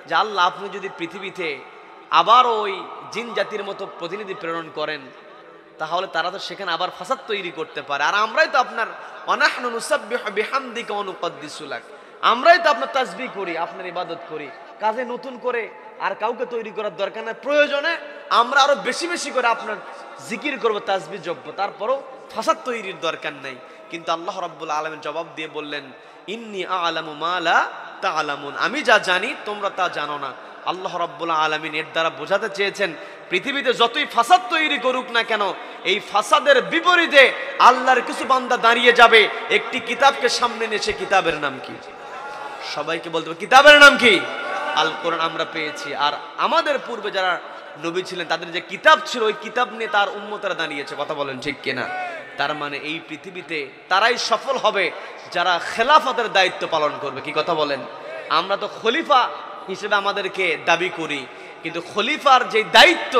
যে আল্লাহ আপনি যদি পৃথিবীতে আবার ওই জিন জাতির মতো প্রতিনিধি প্রেরণ করেন, তাহলে তারা তো সেখানে আবার ফাসাদ তৈরি করতে পারে। আর আমরাই তো আপনার ওয়ানাহনু নুসাব্বিহু বিহামদিকা ওয়া নুকদ্দিসু লাক, আমরাই তো আপনার তাসবিহ করি, আপনার ইবাদত করি। কাজে নতুন করে আর কাউকে তৈরি করার দরকার নেই, প্রয়োজনে আমরা আরো বেশি বেশি করে আপনার জিকির করব, তাসবিহ জপব, তারপরও ফাসাদ তৈরির দরকার নাই। কিন্তু আল্লাহ রাব্বুল আলামিন জবাব দিয়ে বললেন ইন্নী আ'লামু মা লা তা'লামুন, আমি যা জানি তোমরা তা জানো না। আল্লাহ রাব্বুল আলামিন এর দ্বারা বোঝাতে চেয়েছেন পৃথিবীতে যতই ফাসাদ তৈরি করুক না কেন, এই ফাসাদের বিপরীতে আল্লাহর কিছু বান্দা দাঁড়িয়ে যাবে একটি কিতাবকে সামনে নিয়ে। সে কিতাবের নাম কি? সবাইকে বলতে হবে কিতাবের নাম কি? আল কোরআন আমরা পেয়েছি। আর আমাদের পূর্বে যারা নবী ছিলেন তাদের যে কিতাব ছিল, ওই কিতাব নিয়ে তার উম্মতরা দাঁড়িয়েছে। কথা বলেন ঠিক কিনা? তার মানে এই পৃথিবীতে তারাই সফল হবে যারা খেলাফতের দায়িত্ব পালন করবে। কি কথা বলেন? আমরা তো খলিফা হিসেবে আমাদেরকে দাবি করি, কিন্তু খলিফার যে দায়িত্ব,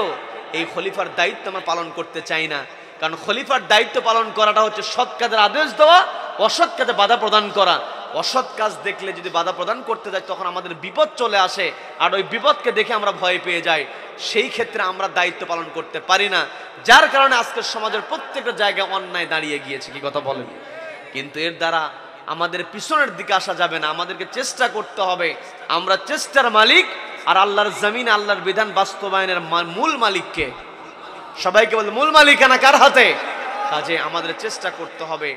এই খলিফার দায়িত্ব আমরা পালন করতে চাই না। কারণ খলিফার দায়িত্ব পালন করাটা হচ্ছে সৎ কাজের আদেশ দেওয়া, অসৎ কাজে বাধা প্রদান করা। অসৎ কাজ দেখলে যদি বাধা প্রদান করতে যাই, তখন আমাদের বিপদ চলে আসে, আর ওই বিপদকে দেখে আমরা ভয় পেয়ে যাই। সেই ক্ষেত্রে আমরা দায়িত্ব পালন করতে পারি না, যার কারণে আজকের সমাজের প্রত্যেকটা জায়গায় অন্যায় দাঁড়িয়ে গিয়েছে। কি কথা বলেন? কিন্তু এর দ্বারা আমাদের পিছনের দিকে আসা যাবে না, আমাদেরকে চেষ্টা করতে হবে। আমরা চেষ্টার মালিক, আর আল্লাহর জমিন, আল্লাহর বিধান বাস্তবায়নের মূল মালিককে। সবাইকে বলতে মূল মালিকানা কার হাতে? কাজে আমাদের চেষ্টা করতে হবে,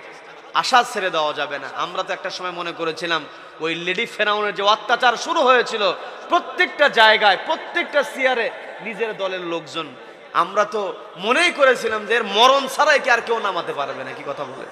আশা ছেড়ে দেওয়া যাবে না। আমরা তো একটা সময় মনে করেছিলাম ওই লেডি ফেরাউনের যে অত্যাচার শুরু হয়েছিল, প্রত্যেকটা জায়গায়, প্রত্যেকটা সিয়ারে নিজের দলের লোকজন, আমরা তো মনেই করেছিলাম যে এর মরণ ছাড়াই কি আর কেউ নামাতে পারবে না। কি কথা বলে?